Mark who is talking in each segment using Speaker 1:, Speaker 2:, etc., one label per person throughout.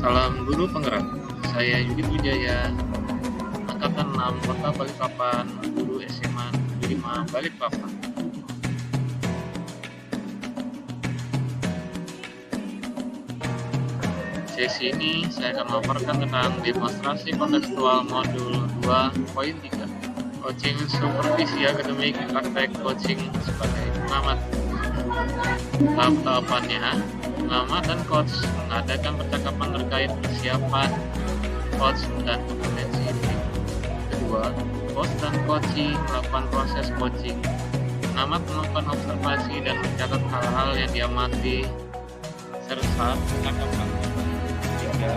Speaker 1: Salam Guru Penggerak. Saya Yudit Wijaya, Angkatan 6 Kota Balikpapan, Guru SMA Negeri 5 Balikpapan. Sesi ini saya akan memaparkan tentang demonstrasi kontekstual modul 2.3, coaching supervisi akademik praktek coaching sebagai pengamat. Tahap-tahapannya, pengamat dan coach mengadakan percakapan terkait persiapan coach dan kompetensi tim. Kedua, coach dan coachee melakukan proses coaching. Pengamat melakukan observasi dan mencatat hal-hal yang diamati serta percakapan. Tiga,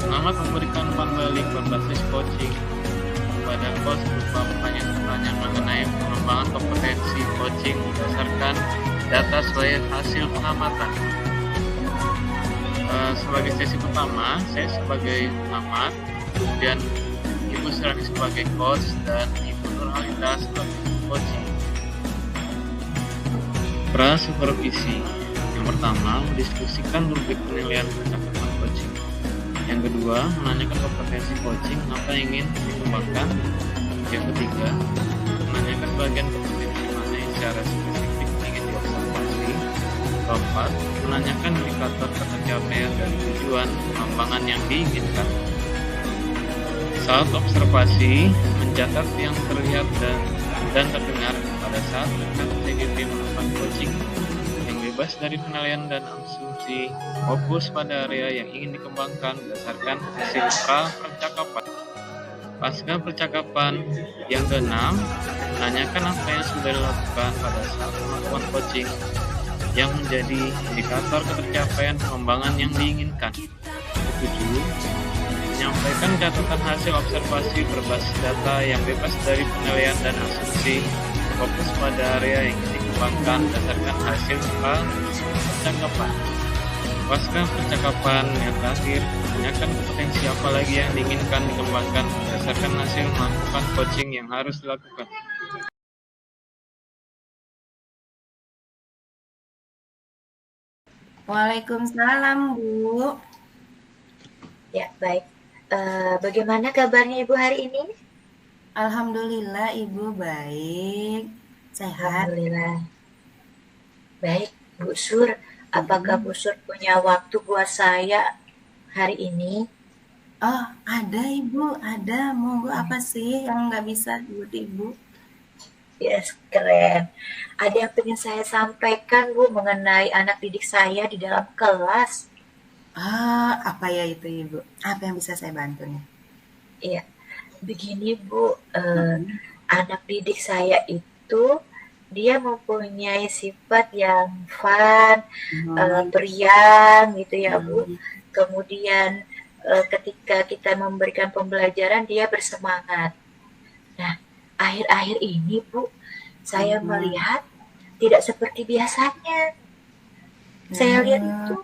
Speaker 1: pengamat memberikan umpan balik berbasis coaching kepada coach berupa pertanyaan-pertanyaan mengenai pengembangan kompetensi coaching berdasarkan data sesuai hasil pengamatan. Sebagai sesi pertama, saya sebagai pengamat, kemudian Ibu Serani sebagai coach, dan Ibu Nurhalita sebagai coaching. Pra-supervisi. Yang pertama, mendiskusikan rubrik penilaian percakapan coaching. Yang kedua, menanyakan kompetensi coaching apa yang ingin dikembangkan. Yang ketiga, menanyakan bagian kompetensi mana yang secara spesifik ingin diobservasi. Keempat, menanyakan indikator pencapaian dan tujuan pengembangan yang diinginkan. Saat observasi, mencatat yang terlihat dan terdengar pada saat rekan TGP melakukan coaching yang bebas dari penilaian dan asumsi, fokus pada area yang ingin dikembangkan berdasarkan hasil pra-percakapan. Pasca percakapan, yang keenam, menanyakan apa yang sudah dilakukan pada saat melakukan coaching yang menjadi indikator ketercapaian pengembangan yang diinginkan. Ketujuh, menyampaikan catatan hasil observasi berbasis data yang bebas dari penilaian dan asumsi, fokus pada area yang ingin dikembangkan berdasarkan hasil percakapan. Pasca percakapan yang terakhir, menanyakan kompetensi apa lagi yang diinginkan dikembangkan berdasarkan hasil melakukan coaching yang harus dilakukan.
Speaker 2: Waalaikumsalam, Bu.
Speaker 3: Ya, baik. Bagaimana kabarnya Ibu hari ini?
Speaker 2: Alhamdulillah, Ibu baik. Sehat.
Speaker 3: Alhamdulillah. Baik, Bu Sur. Apakah Bu Sur punya waktu buat saya hari ini?
Speaker 2: Oh, ada Ibu, ada. Monggo apa sih yang nggak bisa buat Ibu?
Speaker 3: Yes, keren. Ada yang ingin saya sampaikan, Bu, mengenai anak didik saya di dalam kelas.
Speaker 2: Apa ya itu, Ibu? Apa yang bisa saya bantu nih?
Speaker 3: Iya, begini, Bu. Anak didik saya itu dia mempunyai sifat yang fun, periang gitu ya, Bu. Kemudian ketika kita memberikan pembelajaran dia bersemangat. Nah, akhir-akhir ini, Bu, saya melihat tidak seperti biasanya. Saya lihat itu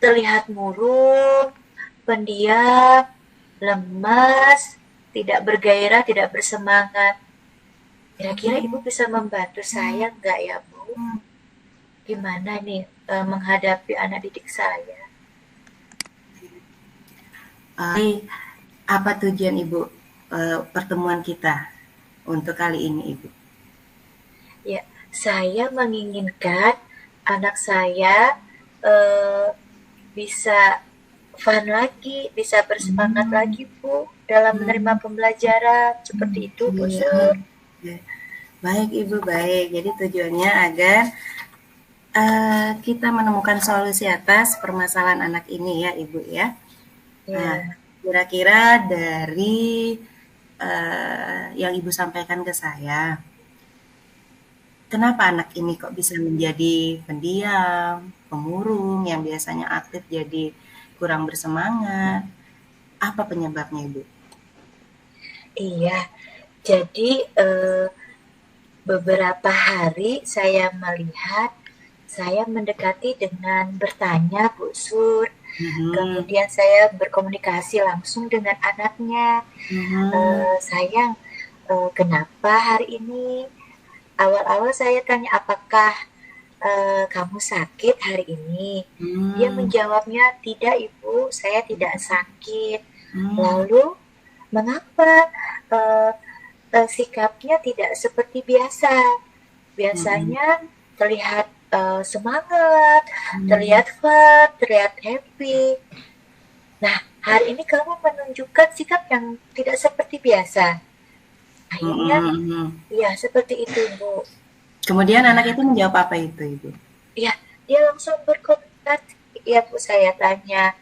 Speaker 3: terlihat murung, pendiam, lemas, tidak bergairah, tidak bersemangat. Kira-kira Ibu bisa membantu saya enggak ya, Bu? Gimana nih menghadapi anak didik saya?
Speaker 2: Apa tujuan Ibu pertemuan kita untuk kali ini, Ibu?
Speaker 3: Ya, saya menginginkan anak saya bisa fun lagi, bisa bersemangat lagi, Bu, dalam menerima pembelajaran. Seperti itu, Bu Sur.
Speaker 2: Baik, Ibu, baik. Jadi tujuannya agar kita menemukan solusi atas permasalahan anak ini ya, Ibu ya. Nah, kira-kira dari yang Ibu sampaikan ke saya, kenapa anak ini kok bisa menjadi pendiam, pemurung, yang biasanya aktif jadi kurang bersemangat? Apa penyebabnya, Ibu?
Speaker 3: Iya, jadi beberapa hari saya melihat saya mendekati dengan bertanya, Bu Sur. Kemudian saya berkomunikasi langsung dengan anaknya. Sayang, kenapa hari ini? Awal-awal saya tanya apakah kamu sakit hari ini? Dia menjawabnya, tidak Ibu, saya tidak sakit. Lalu, mengapa sikapnya tidak seperti biasa? Biasanya terlihat semangat, terlihat fun, terlihat happy. Nah, hari ini kamu menunjukkan sikap yang tidak seperti biasa. Akhirnya, ya seperti itu, Bu.
Speaker 2: Kemudian anak itu menjawab apa itu, Ibu?
Speaker 3: Ya, dia langsung berkomunikasi. Ya, Bu, saya tanya,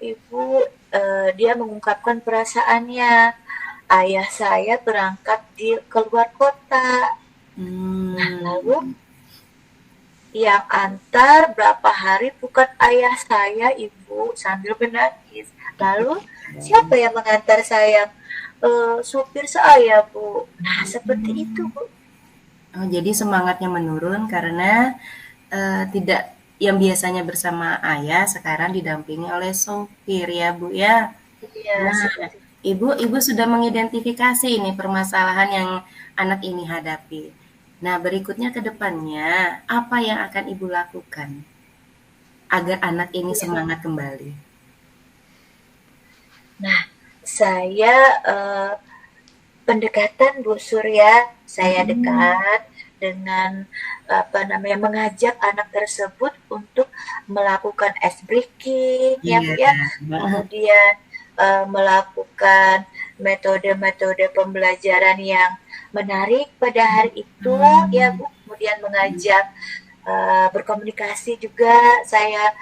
Speaker 3: Ibu, dia mengungkapkan perasaannya. Ayah saya berangkat keluar kota. Nah, lalu yang antar berapa hari bukan ayah saya, Ibu, sambil menangis. Lalu siapa yang mengantar saya? Supir saya, Bu. Nah, seperti itu, Bu.
Speaker 2: Oh, jadi semangatnya menurun karena tidak yang biasanya bersama ayah sekarang didampingi oleh sopir ya Bu ya.
Speaker 3: Iya,
Speaker 2: Nah,
Speaker 3: seperti
Speaker 2: Ibu sudah mengidentifikasi ini permasalahan yang anak ini hadapi. Nah, berikutnya ke depannya, apa yang akan Ibu lakukan agar anak ini
Speaker 3: itu.
Speaker 2: semangat kembali?
Speaker 3: Nah, saya pendekatan Bu Surya, saya dekat dengan mengajak anak tersebut untuk melakukan ice breaking, ya Bu ya. Kemudian melakukan metode-metode pembelajaran yang menarik pada hari itu, ya Bu. Kemudian mengajak berkomunikasi juga saya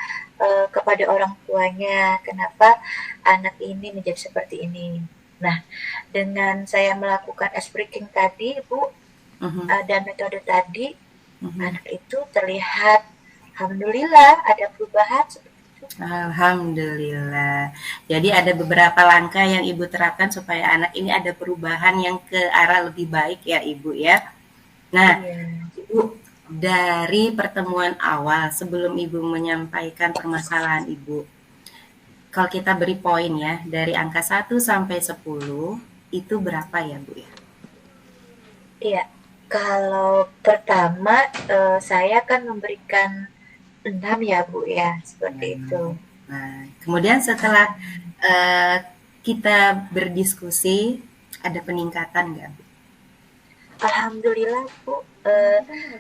Speaker 3: kepada orang tuanya, kenapa anak ini menjadi seperti ini. Nah, dengan saya melakukan ice breaking tadi, Bu, dan metode tadi, anak itu terlihat, alhamdulillah, ada perubahan seperti itu.
Speaker 2: Alhamdulillah. Jadi ada beberapa langkah yang Ibu terapkan supaya anak ini ada perubahan yang ke arah lebih baik ya Ibu ya. Nah, Ibu, dari pertemuan awal sebelum Ibu menyampaikan permasalahan Ibu, kalau kita beri poin ya, dari angka 1 sampai 10, itu berapa ya Bu ya?
Speaker 3: Iya, kalau pertama saya kan memberikan 6 ya Bu ya, seperti itu.
Speaker 2: Nah, kemudian setelah kita berdiskusi, ada peningkatan nggak Bu?
Speaker 3: Alhamdulillah Bu,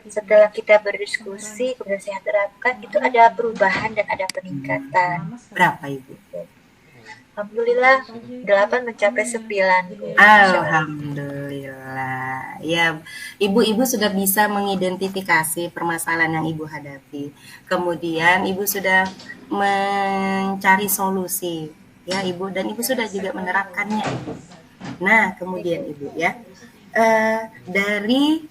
Speaker 3: setelah kita berdiskusi kemudian saya terapkan, itu ada perubahan dan ada peningkatan.
Speaker 2: Berapa Ibu?
Speaker 3: Alhamdulillah 8 mencapai 9 Bu.
Speaker 2: Alhamdulillah. Ya, Ibu-ibu sudah bisa mengidentifikasi permasalahan yang Ibu hadapi. Kemudian Ibu sudah mencari solusi, ya Ibu, dan Ibu sudah juga menerapkannya Ibu. Nah, kemudian Ibu ya, dari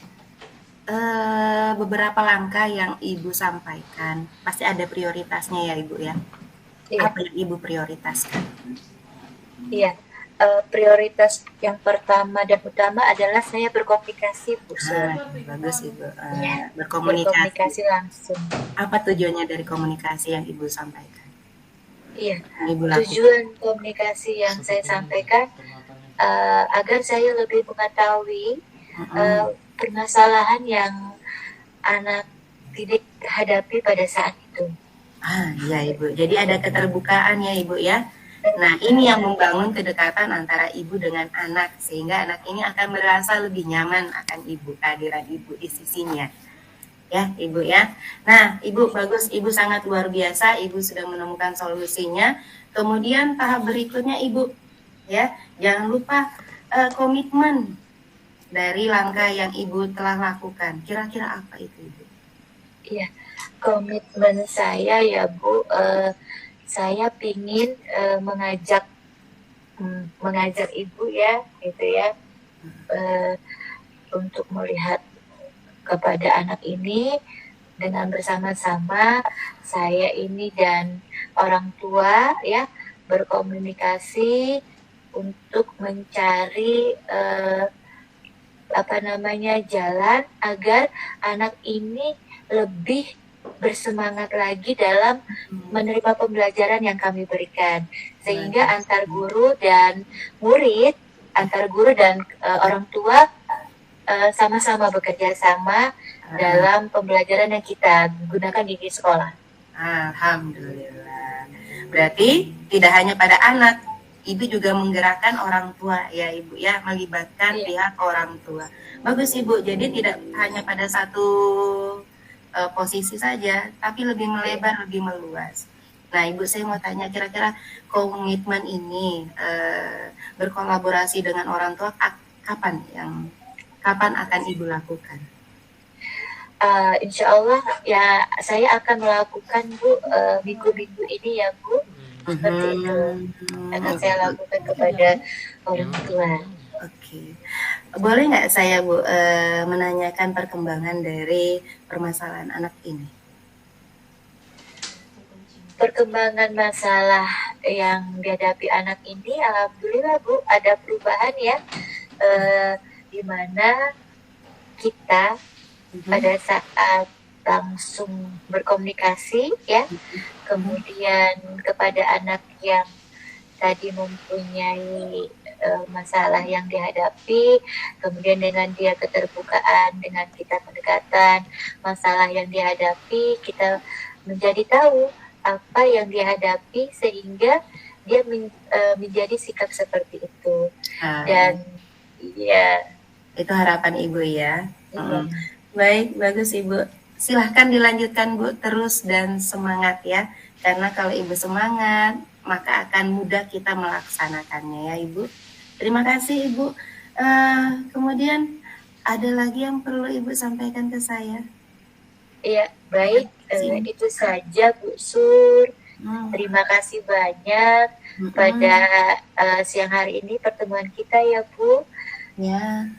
Speaker 2: beberapa langkah yang Ibu sampaikan, pasti ada prioritasnya ya Ibu ya. Apa yang Ibu prioritaskan?
Speaker 3: Iya, prioritas yang pertama dan utama adalah saya berkomunikasi Bu.
Speaker 2: Bagus Ibu,
Speaker 3: berkomunikasi langsung.
Speaker 2: Apa tujuannya dari komunikasi yang Ibu sampaikan?
Speaker 3: Iya, tujuan komunikasi yang saya sampaikan agar saya lebih mengetahui permasalahan yang anak didik hadapi pada saat itu.
Speaker 2: Ya Ibu, jadi ada keterbukaan ya Ibu ya. Nah, ini yang membangun kedekatan antara ibu dengan anak, sehingga anak ini akan merasa lebih nyaman akan ibu, kehadiran ibu di sisinya. Ya, Ibu ya. Nah, Ibu bagus, Ibu sangat luar biasa, Ibu sudah menemukan solusinya. Kemudian tahap berikutnya Ibu, ya, jangan lupa komitmen dari langkah yang Ibu telah lakukan. Kira-kira apa itu Ibu?
Speaker 3: Iya, komitmen saya ya Bu, saya ingin mengajak ibu ya, gitu ya, untuk melihat kepada anak ini dengan bersama-sama saya ini dan orang tua ya berkomunikasi untuk mencari jalan agar anak ini lebih bersemangat lagi dalam menerima pembelajaran yang kami berikan, sehingga antar guru dan murid, antar guru dan orang tua sama-sama bekerja sama dalam pembelajaran yang kita gunakan di sekolah.
Speaker 2: Alhamdulillah. Berarti tidak hanya pada anak, ibu juga menggerakkan orang tua ya ibu ya, melibatkan pihak orang tua. Bagus ibu. Jadi tidak hanya pada satu posisi saja, tapi lebih melebar, lebih meluas. Nah ibu, saya mau tanya, kira-kira komitmen ini berkolaborasi dengan orang tua kapan akan ibu lakukan?
Speaker 3: Insya Allah ya saya akan melakukan Bu minggu-minggu ini ya Bu, seperti itu akan saya lakukan kepada orang tua.
Speaker 2: Oke. Boleh nggak saya Bu menanyakan perkembangan dari permasalahan anak ini?
Speaker 3: Perkembangan masalah yang dihadapi anak ini, alhamdulillah Bu, ada perubahan ya, di mana kita pada saat langsung berkomunikasi ya, kemudian kepada anak yang tadi mempunyai masalah yang dihadapi, kemudian dengan dia keterbukaan, dengan kita pendekatan masalah yang dihadapi, kita menjadi tahu apa yang dihadapi sehingga dia menjadi sikap seperti itu. Dan ya
Speaker 2: itu harapan ibu ya. Baik, bagus ibu. Silahkan dilanjutkan Bu, terus dan semangat ya. Karena kalau ibu semangat, maka akan mudah kita melaksanakannya ya ibu. Terima kasih ibu. Kemudian ada lagi yang perlu ibu sampaikan ke saya?
Speaker 3: Iya, baik. Itu saja Bu Sur. Terima kasih banyak pada siang hari ini pertemuan kita ya Bu.
Speaker 2: Ya.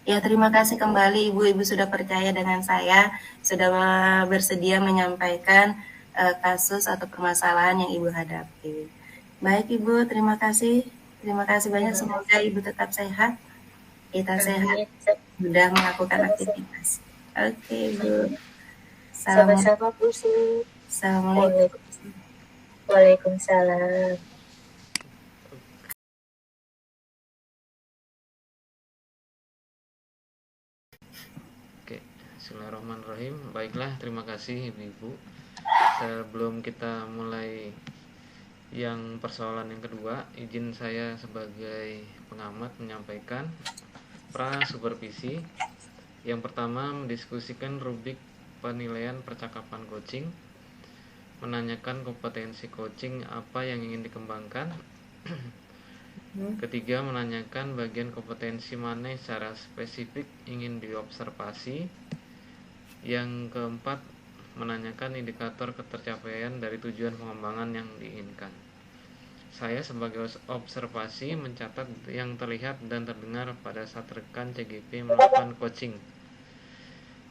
Speaker 2: Ya, terima kasih kembali Ibu. Ibu sudah percaya dengan saya, sudah bersedia menyampaikan kasus atau permasalahan yang Ibu hadapi. Baik Ibu, terima kasih. Terima kasih banyak. Semoga Ibu tetap sehat. Kita sehat, sudah melakukan aktivitas. Oke Ibu.
Speaker 3: Sama-sama Bu Su.
Speaker 2: Assalamualaikum.
Speaker 3: Waalaikumsalam.
Speaker 1: Bismillahirrahmanirrahim. Baiklah, terima kasih Ibu-Ibu. Sebelum kita mulai yang persoalan yang kedua, izin saya sebagai pengamat menyampaikan pra-supervisi. Yang pertama, mendiskusikan rubrik penilaian percakapan coaching, menanyakan kompetensi coaching apa yang ingin dikembangkan. Ketiga, menanyakan bagian kompetensi mana secara spesifik ingin diobservasi. Yang keempat, menanyakan indikator ketercapaian dari tujuan pengembangan yang diinginkan. Saya sebagai observasi mencatat yang terlihat dan terdengar pada saat rekan CGP melakukan coaching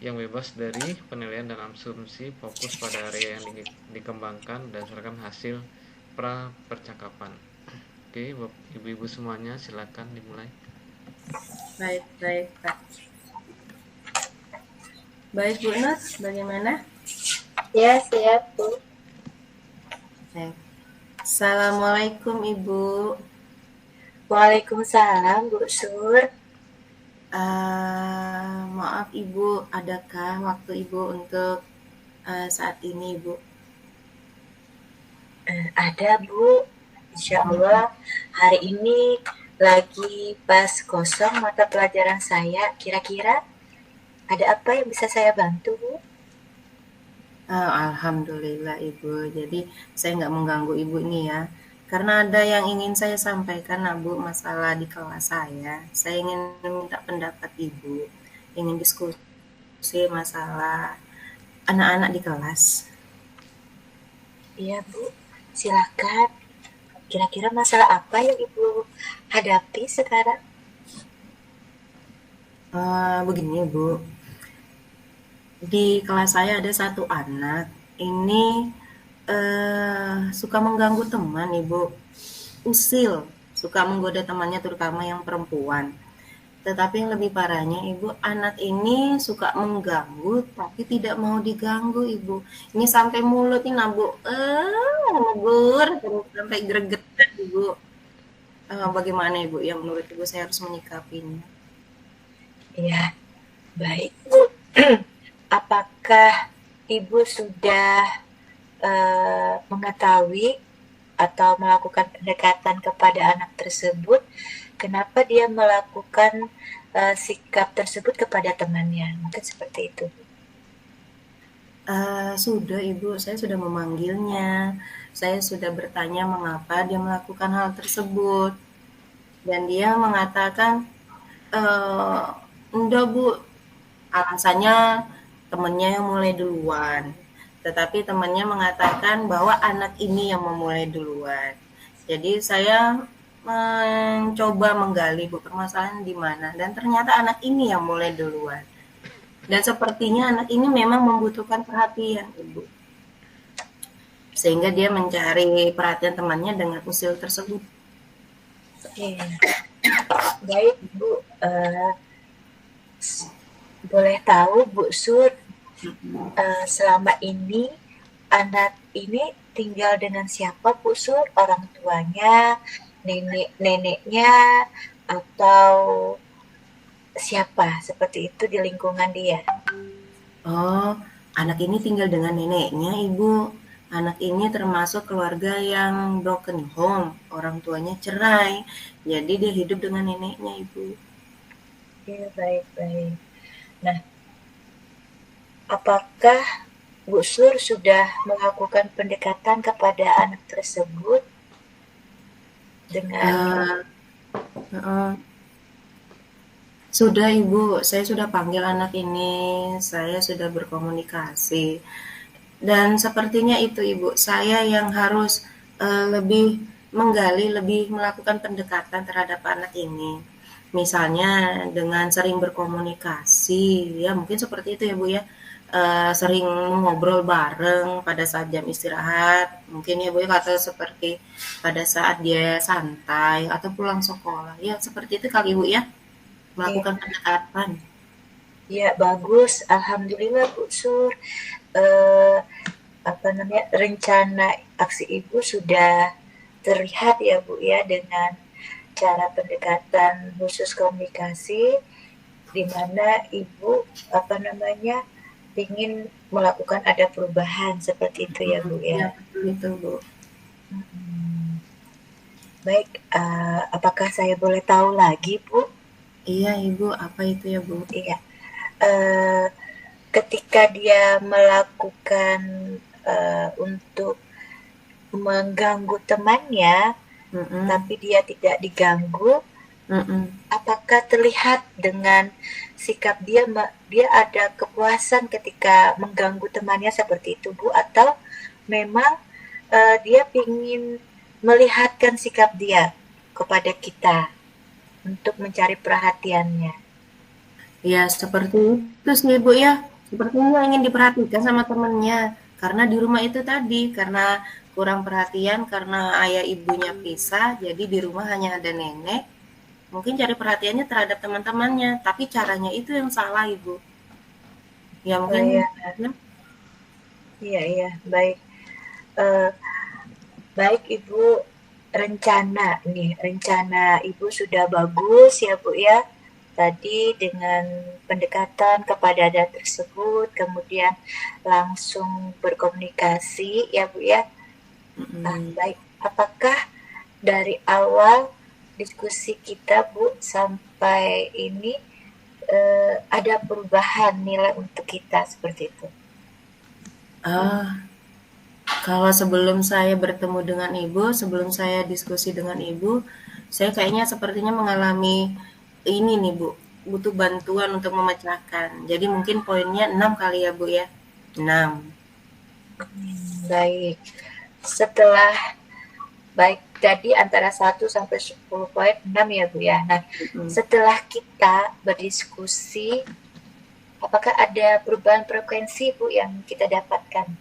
Speaker 1: yang bebas dari penilaian dan asumsi, fokus pada area yang dikembangkan berdasarkan hasil pra percakapan. Oke, Ibu-Ibu semuanya silakan dimulai.
Speaker 2: Baik Pak. Baik Bu Nur, bagaimana?
Speaker 3: Ya, siap Bu.
Speaker 2: Baik. Assalamualaikum Ibu.
Speaker 3: Waalaikumsalam Bu Sur.
Speaker 2: Maaf Ibu, adakah waktu Ibu untuk saat ini Ibu?
Speaker 3: Ada Bu. Insya Allah hari ini lagi pas kosong mata pelajaran saya. Kira-kira ada apa yang bisa saya bantu Bu?
Speaker 2: Alhamdulillah Ibu. Jadi saya nggak mengganggu Ibu nih ya. Karena ada yang ingin saya sampaikan Bu, masalah di kelas saya. Saya ingin minta pendapat Ibu. Ingin diskusi masalah anak-anak di kelas.
Speaker 3: Iya Bu, silakan. Kira-kira masalah apa yang Ibu hadapi sekarang?
Speaker 2: Begini Bu, di kelas saya ada satu anak ini suka mengganggu teman Ibu, usil, suka menggoda temannya terutama yang perempuan. Tetapi yang lebih parahnya Ibu, anak ini suka mengganggu tapi tidak mau diganggu Ibu. Ini sampai mulutnya Bu, negur sampai gregetan Ibu. Bagaimana Ibu yang menurut Ibu saya harus menyikapinya?
Speaker 3: Ya, baik Bu. Apakah Ibu sudah mengetahui atau melakukan pendekatan kepada anak tersebut, kenapa dia melakukan sikap tersebut kepada temannya? Mungkin seperti itu.
Speaker 2: Sudah Ibu, saya sudah memanggilnya. Saya sudah bertanya mengapa dia melakukan hal tersebut. Dan dia mengatakan, enggak Bu, alasannya temannya yang mulai duluan. Tetapi temannya mengatakan bahwa anak ini yang memulai duluan. Jadi saya mencoba menggali Bu permasalahan di mana, dan ternyata anak ini yang mulai duluan. Dan sepertinya anak ini memang membutuhkan perhatian Ibu. Sehingga dia mencari perhatian temannya dengan usil tersebut.
Speaker 3: Oke. Baik Bu, boleh tahu Bu Sur, selama ini anak ini tinggal dengan siapa Bu Sur? Orang tuanya, neneknya, atau siapa seperti itu di lingkungan dia?
Speaker 2: Oh, anak ini tinggal dengan neneknya Ibu. Anak ini termasuk keluarga yang broken home, orang tuanya cerai. Jadi dia hidup dengan neneknya Ibu.
Speaker 3: Ya, baik-baik. Nah, apakah Bu Sur sudah melakukan pendekatan kepada anak tersebut dengan
Speaker 2: Sudah Ibu, saya sudah panggil anak ini, saya sudah berkomunikasi. Dan sepertinya itu Ibu, saya yang harus lebih menggali, lebih melakukan pendekatan terhadap anak ini. Misalnya dengan sering berkomunikasi, ya mungkin seperti itu ya Bu ya. Sering ngobrol bareng pada saat jam istirahat, mungkin ya Bu ya, atau seperti pada saat dia santai atau pulang sekolah. Ya seperti itu kali Bu ya, melakukan pendekatan.
Speaker 3: ya bagus, alhamdulillah Bu Sur. Rencana aksi Ibu sudah terlihat ya Bu ya, dengan cara pendekatan khusus komunikasi di mana Ibu ingin melakukan ada perubahan seperti itu ya Bu ya.
Speaker 2: Ya betul itu Bu.
Speaker 3: Baik, apakah saya boleh tahu lagi Bu?
Speaker 2: Iya Ibu, apa itu ya Bu?
Speaker 3: Iya, ketika dia melakukan untuk mengganggu temannya, tapi dia tidak diganggu, apakah terlihat dengan sikap dia ada kepuasan ketika mengganggu temannya seperti itu Bu, atau memang dia ingin melihatkan sikap dia kepada kita untuk mencari perhatiannya?
Speaker 2: Ya seperti itu sih Bu ya, sepertinya ingin diperhatikan sama temennya. Karena di rumah itu tadi, karena kurang perhatian, karena ayah ibunya pisah, jadi di rumah hanya ada nenek. Mungkin cari perhatiannya terhadap teman-temannya, tapi caranya itu yang salah Ibu. Ya mungkin
Speaker 3: ya. Iya, baik. Baik Ibu, rencana Ibu sudah bagus ya Bu ya. Tadi dengan pendekatan kepada anak tersebut, kemudian langsung berkomunikasi ya Bu ya. Baik, apakah dari awal diskusi kita Bu sampai ini ada perubahan nilai untuk kita seperti itu?
Speaker 2: Kalau sebelum saya bertemu dengan Ibu, sebelum saya diskusi dengan Ibu, saya kayaknya sepertinya mengalami ini nih Bu, butuh bantuan untuk memecahkan. Jadi mungkin poinnya 6 kali ya Bu ya. 6.
Speaker 3: Baik. Baik, tadi antara 1 sampai 10 poin, 6 ya Bu ya. Nah, setelah kita berdiskusi, apakah ada perubahan frekuensi Bu yang kita dapatkan?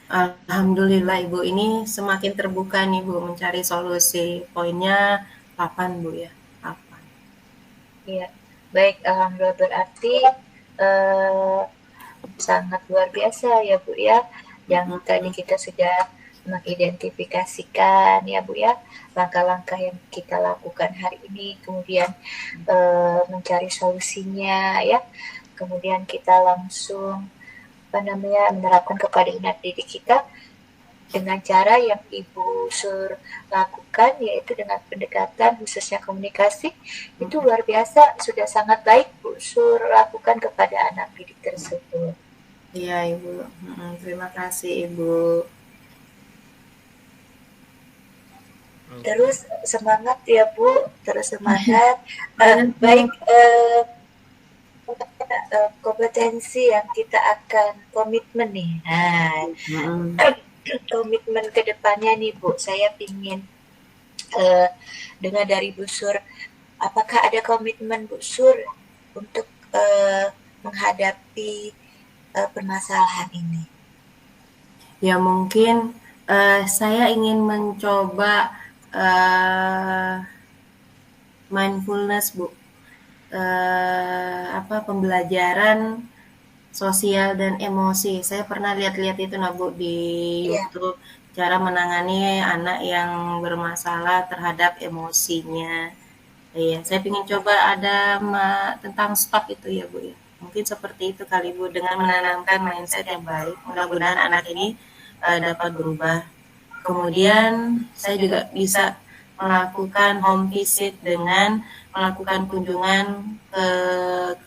Speaker 2: Alhamdulillah Ibu, ini semakin terbuka nih Bu mencari solusi. Poinnya 8 Bu ya. 8.
Speaker 3: Iya, baik, alhamdulillah, berarti sangat luar biasa ya Bu ya, yang tadi kita sudah mengidentifikasikan ya Bu ya langkah-langkah yang kita lakukan hari ini, kemudian mencari solusinya ya, kemudian kita langsung menerapkan kepada anak didik kita dengan cara yang Ibu Sur lakukan, yaitu dengan pendekatan khususnya komunikasi. Itu luar biasa, sudah sangat baik Bu Sur lakukan kepada anak didik tersebut.
Speaker 2: Iya Ibu. Terima kasih Ibu.
Speaker 3: Terus semangat ya Bu, terus semangat. Baik, kompetensi yang kita akan komitmen nih. Komitmen ke depannya nih Bu, saya ingin dengar dari Bu Sur, apakah ada komitmen Bu Sur untuk menghadapi permasalahan ini?
Speaker 2: Ya mungkin saya ingin mencoba mindfulness Bu, pembelajaran sosial dan emosi. Saya pernah lihat-lihat itu Bu di YouTube, cara menangani anak yang bermasalah terhadap emosinya. Iya, saya ingin coba ada tentang stop itu ya Bu ya. Mungkin seperti itu kali Bu, dengan menanamkan mindset yang baik. Mudah-mudahan anak ini dapat berubah. Kemudian saya juga bisa melakukan home visit dengan melakukan kunjungan ke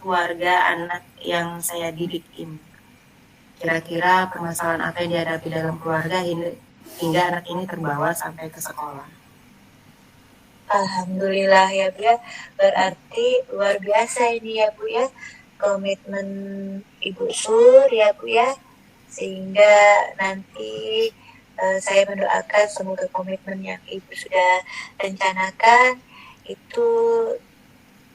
Speaker 2: keluarga anak yang saya didik ini. Kira-kira permasalahan apa yang dihadapi dalam keluarga hingga anak ini terbawa sampai ke sekolah.
Speaker 3: Alhamdulillah ya Bu ya, berarti luar biasa ini ya Bu ya, komitmen Ibu Sur ya Bu ya, sehingga nanti saya mendoakan semoga komitmen yang Ibu sudah rencanakan itu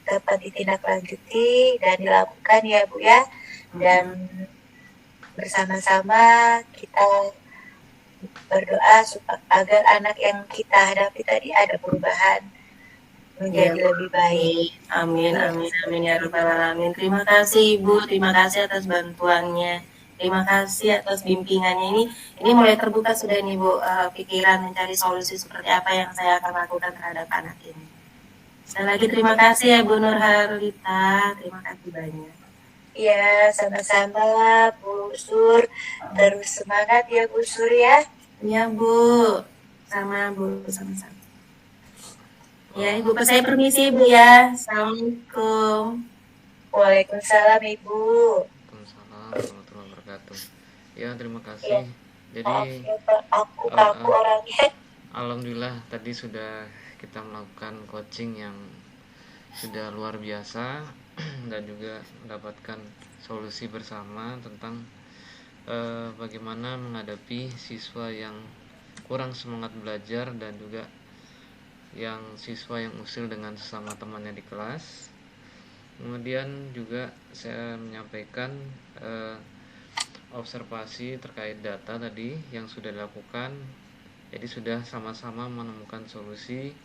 Speaker 3: dapat ditindaklanjuti dan dilakukan ya Bu ya, dan bersama-sama kita berdoa agar anak yang kita hadapi tadi ada perubahan menjadi lebih baik.
Speaker 2: Amin, amin, amin ya rabbal alamin. Terima kasih Ibu, terima kasih atas bantuannya. Terima kasih atas bimbingannya ini mulai terbuka sudah nih Bu, pikiran mencari solusi seperti apa yang saya akan lakukan terhadap anak ini. Sekali lagi terima kasih ya Bu Nurhalita, terima kasih banyak.
Speaker 3: Ya, sama-sama Bu Sur, terus semangat ya Bu Sur ya.
Speaker 2: Ya Bu, sama Bu, sama-sama. Ya Ibu, saya permisi Ibu ya. Assalamualaikum.
Speaker 3: Waalaikumsalam Ibu.
Speaker 1: Waalaikumsalam warahmatullahi wabarakatuh. Ya, terima kasih. Jadi
Speaker 3: aku orangnya.
Speaker 1: Alhamdulillah tadi sudah kita melakukan coaching yang sudah luar biasa dan juga mendapatkan solusi bersama tentang bagaimana menghadapi siswa yang kurang semangat belajar dan juga yang siswa yang usil dengan sesama temannya di kelas. Kemudian juga saya menyampaikan observasi terkait data tadi yang sudah dilakukan. Jadi sudah sama-sama menemukan solusi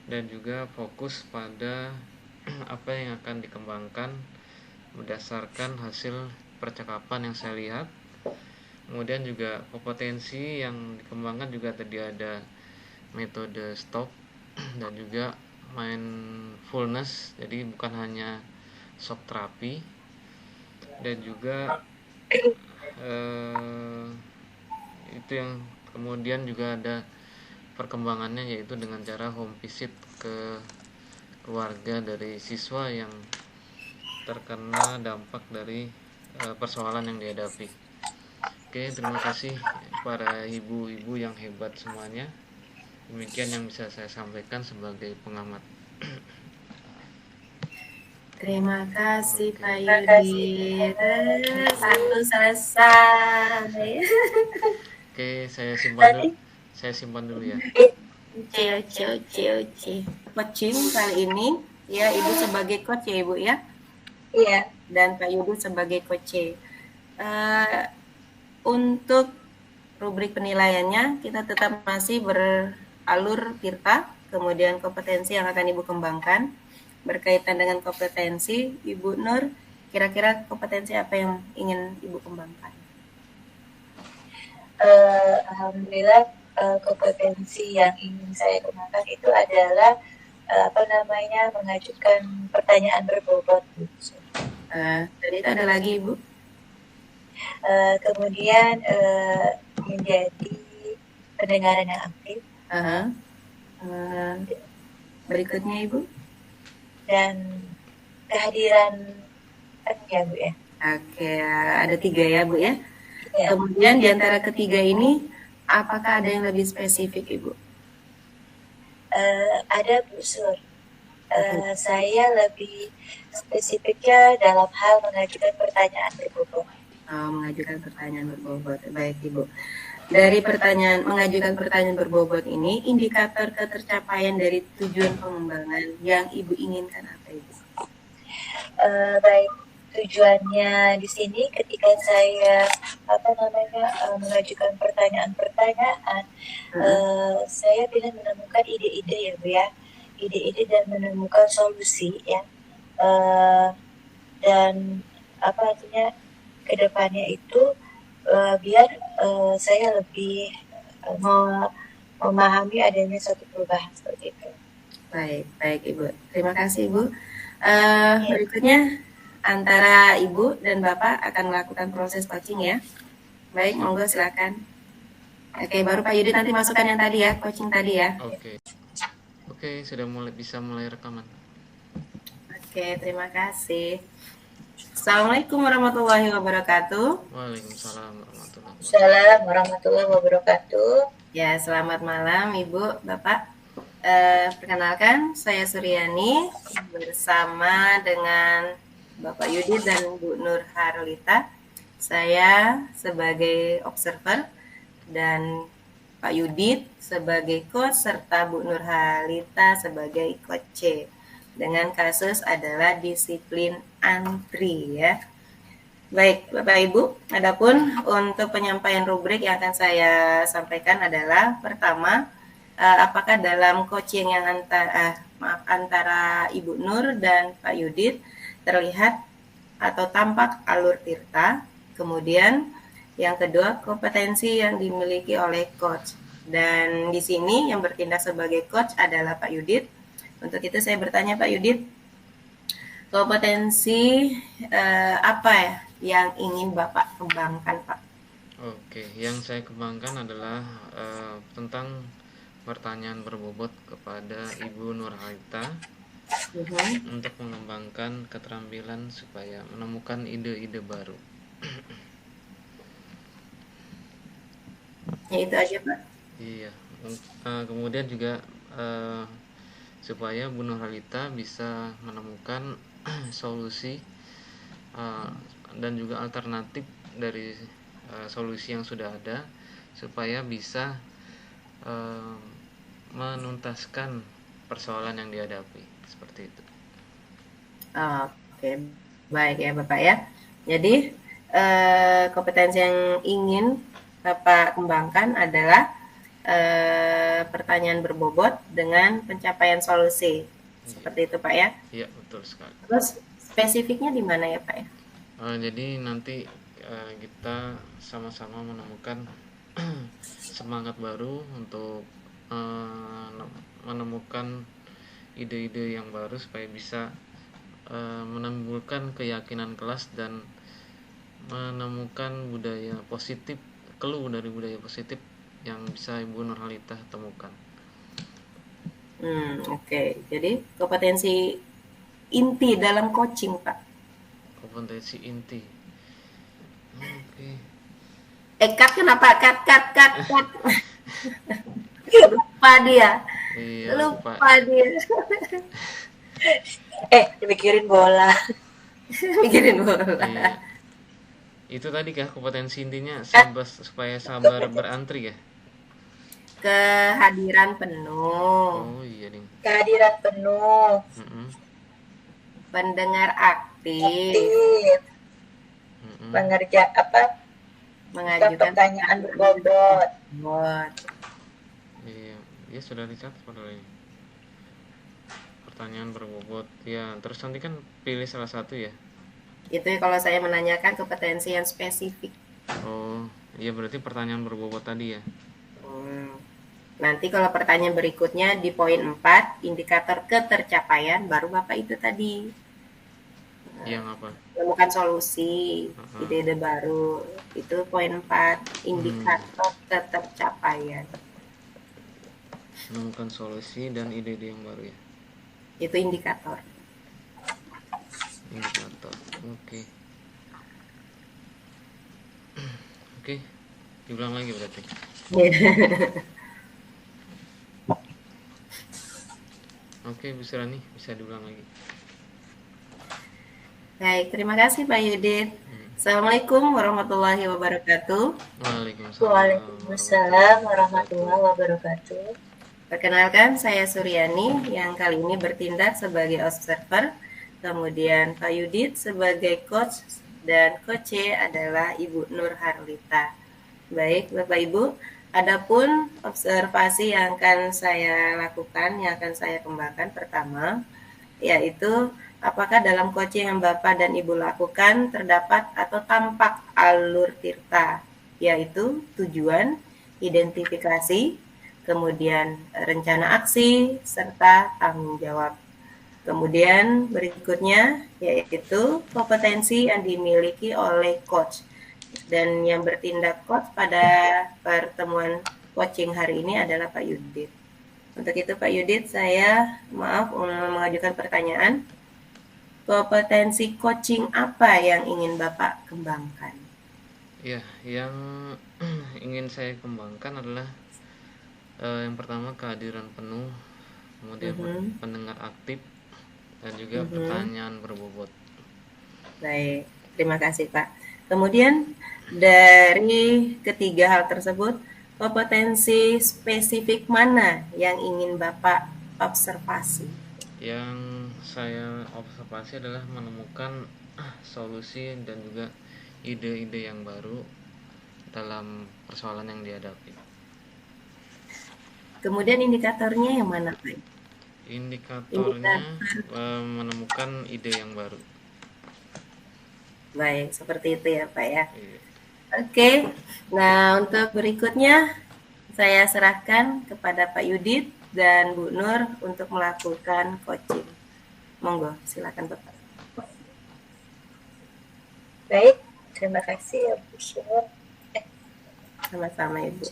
Speaker 1: dan juga fokus pada apa yang akan dikembangkan berdasarkan hasil percakapan yang saya lihat. Kemudian juga kompetensi yang dikembangkan juga tadi ada metode stop dan juga mindfulness, jadi bukan hanya shock terapi, dan juga itu yang kemudian juga ada perkembangannya yaitu dengan cara home visit ke keluarga dari siswa yang terkena dampak dari persoalan yang dihadapi. Oke, terima kasih para ibu-ibu yang hebat semuanya. Demikian yang bisa saya sampaikan sebagai pengamat.
Speaker 2: Terima kasih Pak Yudit. Satu selesai.
Speaker 1: Oke, saya simpan dulu ya.
Speaker 2: Coaching kali ini ya, Ibu sebagai coach ya Ibu ya.
Speaker 3: Iya.
Speaker 2: Dan Pak Yudit sebagai coach. Untuk rubrik penilaiannya kita tetap masih beralur Tirta, kemudian kompetensi yang akan Ibu kembangkan. Berkaitan dengan kompetensi, Ibu Nur, kira-kira kompetensi apa yang ingin Ibu kembangkan?
Speaker 3: Alhamdulillah kompetensi yang ingin saya kembangkan itu adalah mengajukan pertanyaan berbobot.
Speaker 2: Tadi itu ada lagi Ibu?
Speaker 3: Kemudian menjadi pendengaran yang aktif.
Speaker 2: Berikutnya Ibu?
Speaker 3: Dan kehadiran ya Bu ya.
Speaker 2: Oke, ada 3 ya Bu ya.
Speaker 3: Ya.
Speaker 2: Kemudian di antara ketiga ini, apakah ada yang lebih spesifik Ibu?
Speaker 3: Ada Bu Sur. Saya lebih spesifiknya dalam hal mengajukan pertanyaan berbobot.
Speaker 2: Mengajukan pertanyaan berbobot. Baik Ibu. Dari mengajukan pertanyaan berbobot ini, indikator ketercapaian dari tujuan pengembangan yang Ibu inginkan apa Ibu?
Speaker 3: Baik, tujuannya di sini ketika saya mengajukan pertanyaan-pertanyaan, saya ingin menemukan ide-ide ya Bu ya, ide-ide dan menemukan solusi ya, dan kedepannya itu biar saya lebih memahami adanya suatu perubahan seperti itu.
Speaker 2: Baik Ibu. Terima kasih Ibu. Berikutnya antara Ibu dan Bapak akan melakukan proses coaching ya. Baik, monggo silakan. Oke, baru Pak Yudi nanti masukkan yang tadi ya, coaching tadi ya.
Speaker 1: Oke, sudah bisa mulai rekaman.
Speaker 2: Oke, terima kasih. Assalamualaikum warahmatullahi wabarakatuh.
Speaker 1: Waalaikumsalam warahmatullahi wabarakatuh.
Speaker 3: Assalamualaikum warahmatullahi wabarakatuh.
Speaker 2: Ya, selamat malam Ibu, Bapak. Perkenalkan, saya Suryani bersama dengan Bapak Yudi dan Bu Nur Harlita. Saya sebagai observer dan Pak Yudit sebagai coach serta Bu Nur Harlita sebagai coach C. Dengan kasus adalah disiplin antri ya. Baik, Bapak Ibu, adapun untuk penyampaian rubrik yang akan saya sampaikan adalah pertama, apakah dalam coaching yang antara Ibu Nur dan Pak Yudit terlihat atau tampak alur tirta. Kemudian yang kedua, kompetensi yang dimiliki oleh coach. Dan di sini yang bertindak sebagai coach adalah Pak Yudit. Untuk itu saya bertanya Pak Yudit, kompetensi apa ya yang ingin Bapak kembangkan Pak?
Speaker 1: Oke, yang saya kembangkan adalah tentang pertanyaan berbobot kepada Ibu Nurhalita untuk mengembangkan keterampilan supaya menemukan ide-ide baru.
Speaker 2: Ya itu aja Pak.
Speaker 1: Iya, kemudian juga supaya Bu Nurhalita bisa menemukan solusi dan juga alternatif dari solusi yang sudah ada supaya bisa menuntaskan persoalan yang dihadapi seperti itu.
Speaker 2: Oke, baik ya Bapak ya. Jadi kompetensi yang ingin Bapak kembangkan adalah pertanyaan berbobot dengan pencapaian solusi. Seperti itu Pak ya?
Speaker 1: Iya, betul sekali.
Speaker 2: Terus spesifiknya di mana ya Pak ya?
Speaker 1: Jadi nanti kita sama-sama menemukan semangat baru untuk menemukan ide-ide yang baru supaya bisa menimbulkan keyakinan kelas dan menemukan budaya positif, clue dari budaya positif yang bisa Ibu Nurhalita temukan.
Speaker 2: Oke. Jadi kompetensi inti dalam coaching Pak.
Speaker 1: Kompetensi inti. Oke.
Speaker 2: Cut kenapa? Cut. Lupa dia.
Speaker 1: Iya,
Speaker 2: Lupa dia.
Speaker 3: Dipikirin bola.
Speaker 2: Mikirin bola.
Speaker 1: Iya. Itu tadi kah kompetensi intinya supaya sabar berantri ya?
Speaker 2: Kehadiran penuh.
Speaker 1: Oh iya nih.
Speaker 3: Kehadiran penuh.
Speaker 2: Pendengar aktif. Mengajukan
Speaker 3: pertanyaan berbobot.
Speaker 1: Iya, sudah dicatat padahal ini. Pertanyaan berbobot. Ya, terus nanti kan pilih salah satu ya.
Speaker 2: Itu kalau saya menanyakan kompetensi yang spesifik.
Speaker 1: Oh, Iya, berarti pertanyaan berbobot tadi ya.
Speaker 2: Nanti kalau pertanyaan berikutnya di poin 4, indikator ketercapaian, baru Bapak itu tadi.
Speaker 1: Yang apa?
Speaker 2: Menemukan solusi,
Speaker 1: Uh-uh.
Speaker 2: ide-ide baru. Itu poin 4, indikator ketercapaian.
Speaker 1: Menemukan solusi dan ide-ide yang baru ya.
Speaker 2: Itu indikator.
Speaker 1: Indikator. Oke. Oke. Diulang lagi berarti. Oke, Bu Surani, bisa diulang lagi.
Speaker 2: Baik, terima kasih Pak Yudit. Assalamualaikum warahmatullahi wabarakatuh.
Speaker 3: Waalaikumsalam warahmatullahi wabarakatuh.
Speaker 2: Perkenalkan, saya Suryani yang kali ini bertindak sebagai observer, kemudian Pak Yudit sebagai coach, dan coach adalah Ibu Nur Harlita. Baik, Bapak Ibu, adapun observasi yang akan saya lakukan, yang akan saya kembangkan pertama, yaitu apakah dalam coaching yang Bapak dan Ibu lakukan terdapat atau tampak alur tirta, yaitu tujuan, identifikasi, kemudian rencana aksi, serta tanggung jawab. Kemudian berikutnya yaitu kompetensi yang dimiliki oleh coach. Dan yang bertindak coach pada pertemuan coaching hari ini adalah Pak Yudit. Untuk itu Pak Yudit, saya mengajukan pertanyaan. Kompetensi coaching apa yang ingin Bapak kembangkan?
Speaker 1: Ya, yang ingin saya kembangkan adalah yang pertama kehadiran penuh, kemudian pendengar aktif, dan juga pertanyaan berbobot.
Speaker 2: Baik, terima kasih Pak. Kemudian dari ketiga hal tersebut, kompetensi spesifik mana yang ingin Bapak observasi?
Speaker 1: Yang saya observasi adalah menemukan solusi dan juga ide-ide yang baru dalam persoalan yang dihadapi.
Speaker 2: Kemudian indikatornya yang mana Pak?
Speaker 1: Indikatornya menemukan ide yang baru.
Speaker 2: Baik, seperti itu ya Pak ya.
Speaker 1: Iya.
Speaker 2: Oke, nah untuk berikutnya saya serahkan kepada Pak Yudit dan Bu Nur untuk melakukan coaching. Monggo, silakan Bapak.
Speaker 3: Baik, terima kasih ya Bu Sur.
Speaker 2: Sama-sama Ibu.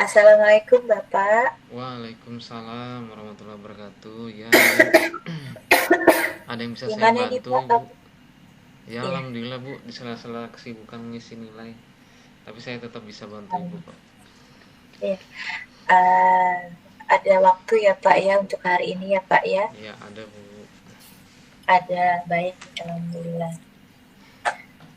Speaker 3: Assalamualaikum Bapak.
Speaker 1: Waalaikumsalam warahmatullahi wabarakatuh. Ya, ada yang bisa
Speaker 3: Gimana
Speaker 1: saya bantu,
Speaker 3: nih, Pak?
Speaker 1: Bu? Ya, alhamdulillah Bu, di sela-sela kesibukan mengisi nilai, tapi saya tetap bisa bantu Ibu, Pak.
Speaker 3: Ya, ada waktu ya Pak ya untuk hari ini ya Pak ya?
Speaker 1: Ya, ada Bu.
Speaker 3: Ada, baik, alhamdulillah.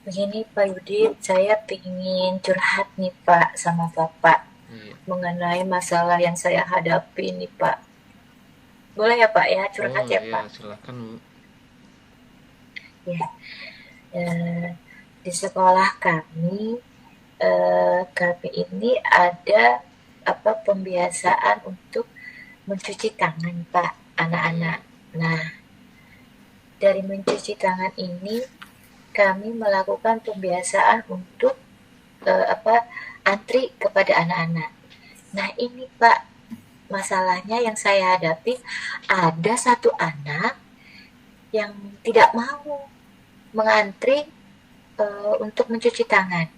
Speaker 3: Begini Pak Yudit, saya ingin curhat nih Pak sama Bapak.
Speaker 1: Iya.
Speaker 3: Mengenai masalah yang saya hadapi nih Pak. Boleh ya Pak ya, curhat ya Pak?
Speaker 1: Silakan Bu.
Speaker 3: Ya, di sekolah kami ini ada pembiasaan untuk mencuci tangan Pak, anak-anak. Nah, dari mencuci tangan ini kami melakukan pembiasaan untuk antri kepada anak-anak. Nah ini Pak, masalahnya yang saya hadapi, ada satu anak yang tidak mau mengantri untuk mencuci tangan.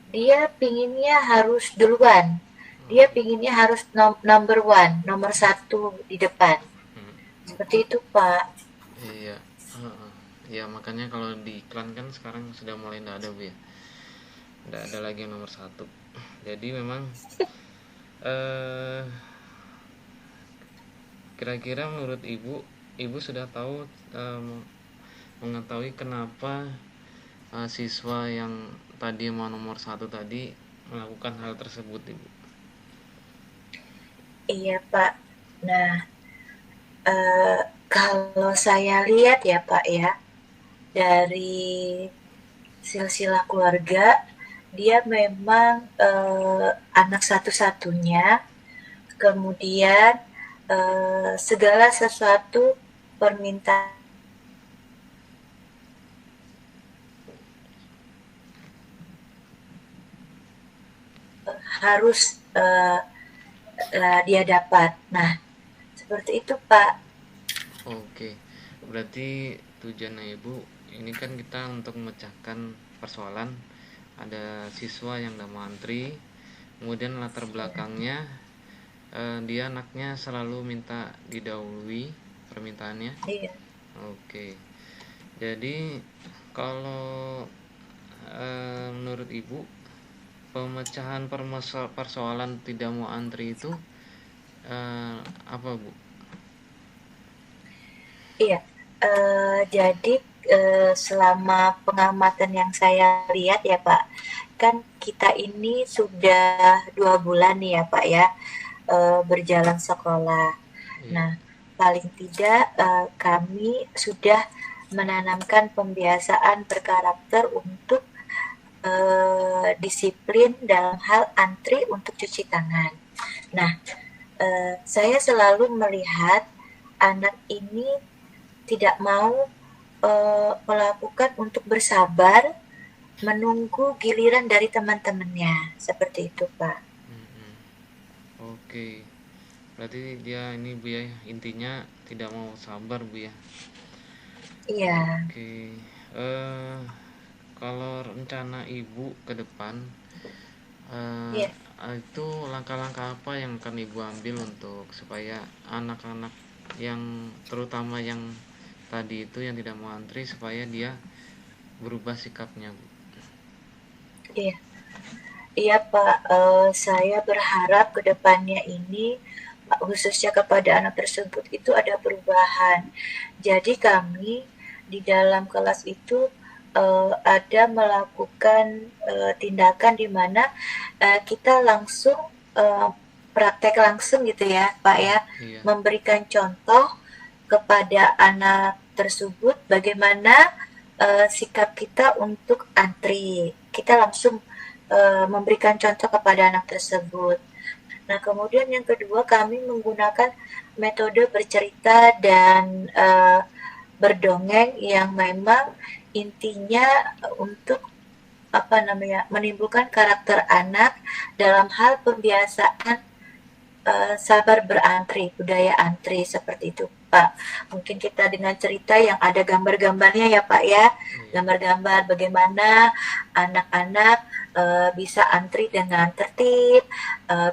Speaker 3: Dia pinginnya harus duluan, dia pinginnya harus number one, nomor 1 di depan. Seperti itu Pak.
Speaker 1: Iya, ya makanya kalau di iklan kan sekarang sudah mulai tidak ada Bu ya. Tidak ada lagi yang nomor 1. Jadi memang kira-kira menurut Ibu sudah tahu mengetahui kenapa siswa yang tadi mau nomor 1 tadi melakukan hal tersebut Ibu?
Speaker 3: Iya Pak. Nah, kalau saya lihat ya Pak ya, dari silsilah keluarga, dia memang anak satu-satunya, kemudian segala sesuatu permintaan harus dia dapat. Nah, seperti itu Pak.
Speaker 1: Oke, berarti tujuannya Ibu ini kan kita untuk memecahkan persoalan ada siswa yang udah mau antri, kemudian latar belakangnya dia anaknya selalu minta didahului permintaannya.
Speaker 3: Iya.
Speaker 1: Oke, jadi kalau menurut Ibu pemecahan persoalan tidak mau antri itu apa Bu?
Speaker 3: Iya, jadi selama pengamatan yang saya lihat ya Pak, kan kita ini sudah 2 bulan nih ya Pak ya, berjalan sekolah.
Speaker 1: Iya.
Speaker 3: Nah, paling tidak kami sudah menanamkan pembiasaan berkarakter untuk disiplin dalam hal antri untuk cuci tangan. Nah, saya selalu melihat anak ini tidak mau melakukan untuk bersabar menunggu giliran dari teman-temannya, seperti itu Pak.
Speaker 1: Oke, berarti dia ini Bu ya, intinya tidak mau sabar Bu ya.
Speaker 3: Iya.
Speaker 1: Oke, kalau rencana Ibu ke depan
Speaker 3: Iya.
Speaker 1: itu langkah-langkah apa yang akan Ibu ambil untuk supaya anak-anak yang terutama yang tadi itu yang tidak mau antri supaya dia berubah sikapnya Bu?
Speaker 3: Iya. Iya Pak, saya berharap ke depannya ini khususnya kepada anak tersebut itu ada perubahan. Jadi kami di dalam kelas itu ada melakukan tindakan di mana kita langsung praktek langsung gitu ya Pak ya,
Speaker 1: Iya.
Speaker 3: memberikan contoh kepada anak tersebut bagaimana sikap kita untuk antri. Kita langsung memberikan contoh kepada anak tersebut. Nah, kemudian yang kedua kami menggunakan metode bercerita dan berdongeng yang memang intinya untuk menimbulkan karakter anak dalam hal pembiasaan sabar berantri, budaya antri seperti itu Pak. Mungkin kita dengan cerita yang ada gambar-gambarnya ya Pak ya, gambar-gambar bagaimana anak-anak bisa antri dengan tertib,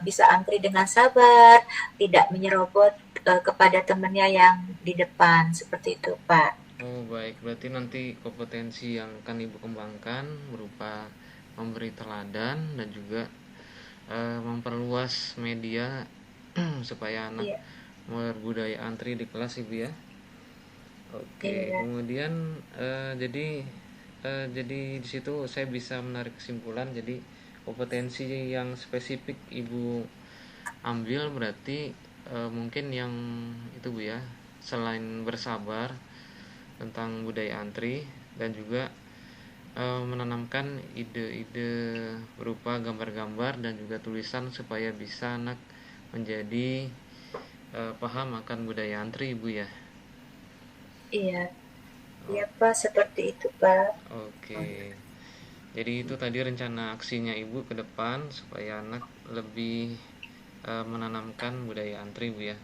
Speaker 3: bisa antri dengan sabar, tidak menyerobot kepada temannya yang di depan, seperti itu Pak.
Speaker 1: Oh baik, berarti nanti kompetensi yang akan Ibu kembangkan berupa memberi teladan dan juga memperluas media supaya anak
Speaker 3: Iya.
Speaker 1: berbudaya antri di kelas Ibu ya. Oke,
Speaker 3: Iya.
Speaker 1: kemudian jadi di situ saya bisa menarik kesimpulan jadi kompetensi yang spesifik Ibu ambil berarti mungkin yang itu Bu ya, selain bersabar tentang budaya antri dan juga menanamkan ide-ide berupa gambar-gambar dan juga tulisan supaya bisa anak menjadi paham akan budaya antri Ibu ya.
Speaker 3: Iya. Iya Pak, seperti itu Pak.
Speaker 1: Oke. Jadi itu tadi rencana aksinya Ibu ke depan supaya anak lebih menanamkan budaya antri Bu ya.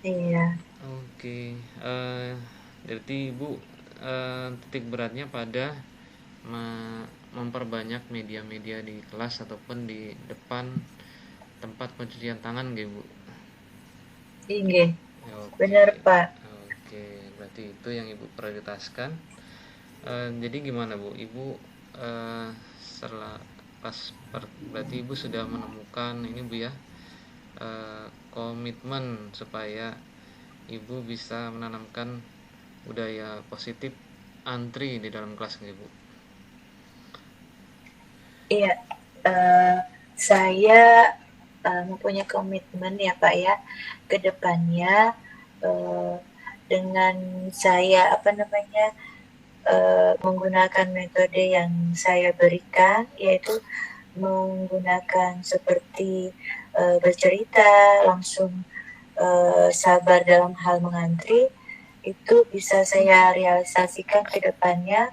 Speaker 3: Iya.
Speaker 1: Oke. Berarti Ibu titik beratnya pada memperbanyak media-media di kelas ataupun di depan tempat pencucian tangan nggih Bu?
Speaker 3: Iya.
Speaker 1: Oke.
Speaker 3: Benar Pak.
Speaker 1: Oke, berarti itu yang Ibu prioritaskan. Jadi gimana Bu? Ibu setelah berarti Ibu sudah menemukan ini Bu ya, komitmen supaya Ibu bisa menanamkan budaya positif antri di dalam kelas nggih Bu?
Speaker 3: Iya, saya mempunyai komitmen ya Pak ya, ke depannya dengan saya menggunakan metode yang saya berikan, yaitu menggunakan seperti bercerita langsung, sabar dalam hal mengantri, itu bisa saya realisasikan ke depannya,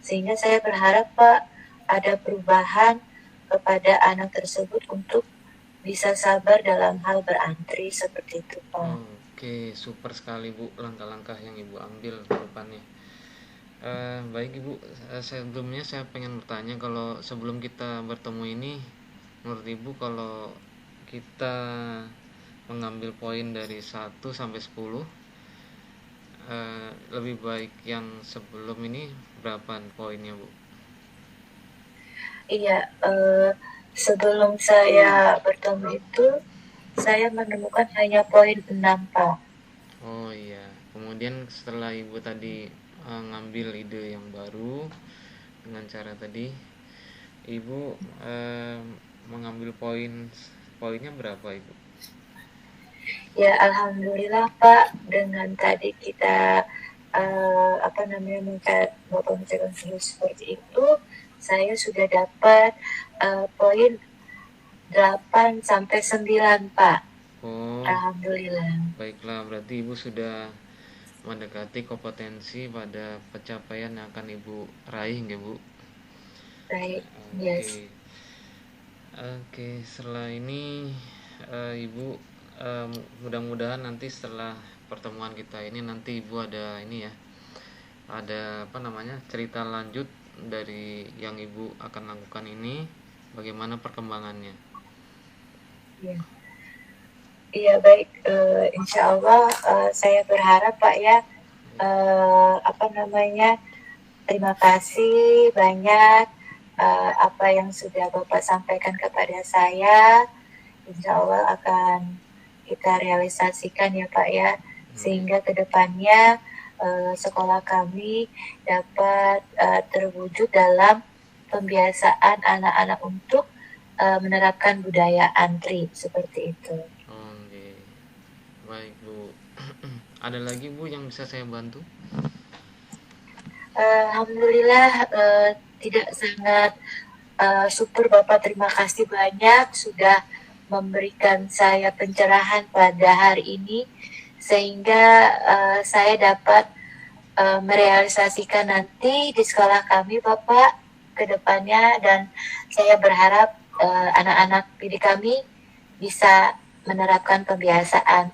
Speaker 3: sehingga saya berharap Pak ada perubahan kepada anak tersebut untuk bisa sabar dalam hal berantri seperti itu, Pak.
Speaker 1: Oke, super sekali Bu langkah-langkah yang Ibu ambil ke depannya. Baik Ibu, sebelumnya saya pengen bertanya, kalau sebelum kita bertemu ini, menurut Ibu kalau kita mengambil poin dari 1 sampai 10, lebih baik yang sebelum ini berapa poinnya Bu?
Speaker 3: Iya, sebelum saya bertemu itu, saya menemukan hanya poin 6, Pak.
Speaker 1: Oh iya, kemudian setelah Ibu tadi ngambil ide yang baru dengan cara tadi, Ibu mengambil poinnya berapa Ibu?
Speaker 3: Ya, alhamdulillah Pak, dengan tadi kita Bapak menceritakan seperti itu, saya sudah dapat poin 8 sampai 9, Pak.
Speaker 1: Oh,
Speaker 3: Alhamdulillah.
Speaker 1: baiklah, berarti Ibu sudah mendekati kompetensi pada pencapaian yang akan Ibu raih, nggak Bu?
Speaker 3: Baik,
Speaker 1: Oke,
Speaker 3: yes.
Speaker 1: oke. Setelah ini Ibu, mudah-mudahan nanti setelah pertemuan kita ini nanti Ibu ada ini ya, ada apa namanya, cerita lanjut dari yang Ibu akan lakukan ini, bagaimana perkembangannya.
Speaker 3: Ya. Iya baik, insya Allah saya berharap Pak ya, terima kasih banyak apa yang sudah Bapak sampaikan kepada saya. Insya Allah akan kita realisasikan ya Pak ya, sehingga kedepannya sekolah kami dapat terwujud dalam pembiasaan anak-anak untuk menerapkan budaya antri seperti itu.
Speaker 1: Oke, baik Bu. Ada lagi Bu yang bisa saya bantu?
Speaker 3: Alhamdulillah tidak sangat syukur Bapak, terima kasih banyak sudah memberikan saya pencerahan pada hari ini sehingga saya dapat merealisasikan nanti di sekolah kami Bapak ke depannya, dan saya berharap anak-anak didik kami bisa menerapkan pembiasaan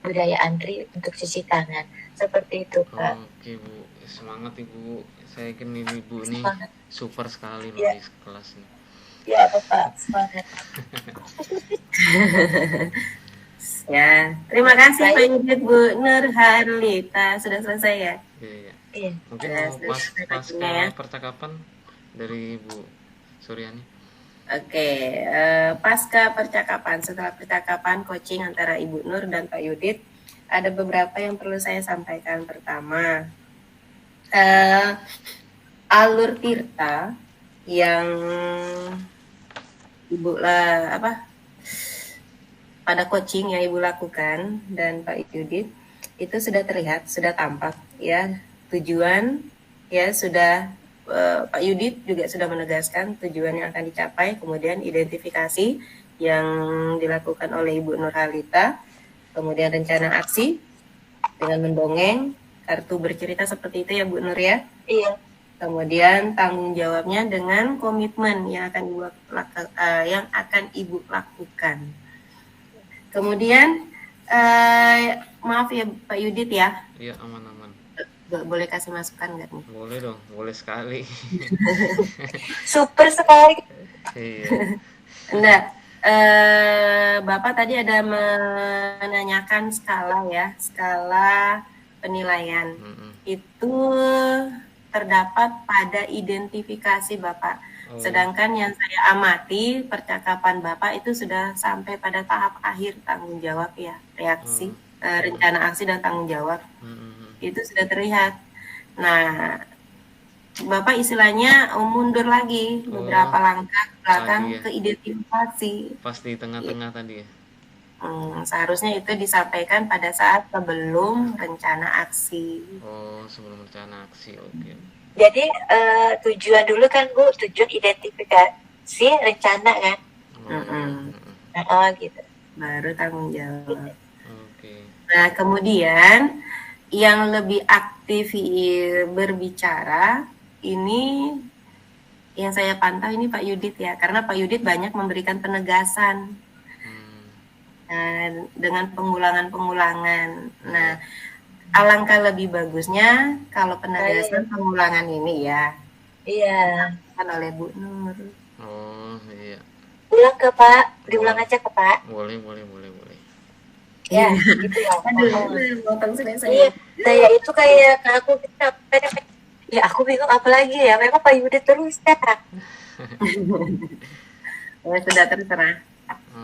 Speaker 3: budaya antri untuk cuci tangan seperti itu Pak.
Speaker 1: Oke Bu, semangat Ibu. Saya yakin ini Ibu nih
Speaker 3: Semangat.
Speaker 1: super sekali loh
Speaker 3: Ya.
Speaker 1: di kelas nih.
Speaker 3: Ya Bapak, semangat.
Speaker 2: Ya, terima kasih Pak Yudit, Bu Nurharlita. Sudah selesai ya?
Speaker 1: Iya.
Speaker 3: Iya.
Speaker 1: Mungkin
Speaker 2: Ya,
Speaker 1: mau
Speaker 2: sudah
Speaker 1: pas
Speaker 2: selesai
Speaker 1: pasca
Speaker 2: ya.
Speaker 1: percakapan dari Bu Suryani.
Speaker 2: Oke, pasca percakapan, setelah percakapan coaching antara Ibu Nur dan Pak Yudit, ada beberapa yang perlu saya sampaikan. Pertama, alur Tirta yang Ibu pada coaching yang Ibu lakukan dan Pak Yudit itu sudah terlihat, sudah tampak ya, tujuan ya sudah. Pak Yudit juga sudah menegaskan tujuan yang akan dicapai, kemudian identifikasi yang dilakukan oleh Ibu Nurhalita, kemudian rencana aksi dengan mendongeng, kartu bercerita seperti itu ya Bu Nur ya.
Speaker 3: Iya.
Speaker 2: Kemudian tanggung jawabnya dengan komitmen yang akan Ibu lakukan. Kemudian maaf ya Pak Yudit ya.
Speaker 1: Iya, aman-aman.
Speaker 2: Boleh kasih masukan nggak nih?
Speaker 1: Boleh dong, boleh sekali.
Speaker 3: Super sekali.
Speaker 1: Iya.
Speaker 2: Enggak, Bapak tadi ada menanyakan skala ya, skala penilaian. Itu terdapat pada identifikasi Bapak. Sedangkan yang saya amati percakapan Bapak itu sudah sampai pada tahap akhir tanggung jawab ya, reaksi, rencana aksi dan tanggung jawab. Itu sudah terlihat. Nah, Bapak istilahnya mundur lagi beberapa langkah ke belakang
Speaker 1: ya.
Speaker 2: ke identifikasi.
Speaker 1: Pas di tengah-tengah tadi ya.
Speaker 2: Seharusnya itu disampaikan pada saat sebelum rencana aksi.
Speaker 1: Oh, sebelum rencana aksi, oke.
Speaker 3: Jadi tujuan dulu kan Bu, tujuan identifikasi rencana kan. Gitu.
Speaker 2: Baru tanggung jawab.
Speaker 1: Oke.
Speaker 2: Nah, kemudian yang lebih aktif berbicara ini yang saya pantau ini Pak Yudit ya, karena Pak Yudit banyak memberikan penegasan dengan pengulangan-pengulangan. Nah, alangkah lebih bagusnya kalau penegasan pengulangan ini ya.
Speaker 3: Iya.
Speaker 2: Kan oleh Bu Nur.
Speaker 1: Oh iya.
Speaker 3: Ulang ke Pak, diulang aja ke Pak.
Speaker 1: Boleh.
Speaker 3: Ya, gitu ya.
Speaker 2: Potong sudah
Speaker 3: Iya, saya itu kayak aku ya aku bingung apa lagi ya. Memang Pak Yudit terus ya.
Speaker 2: Ya sudah terserah.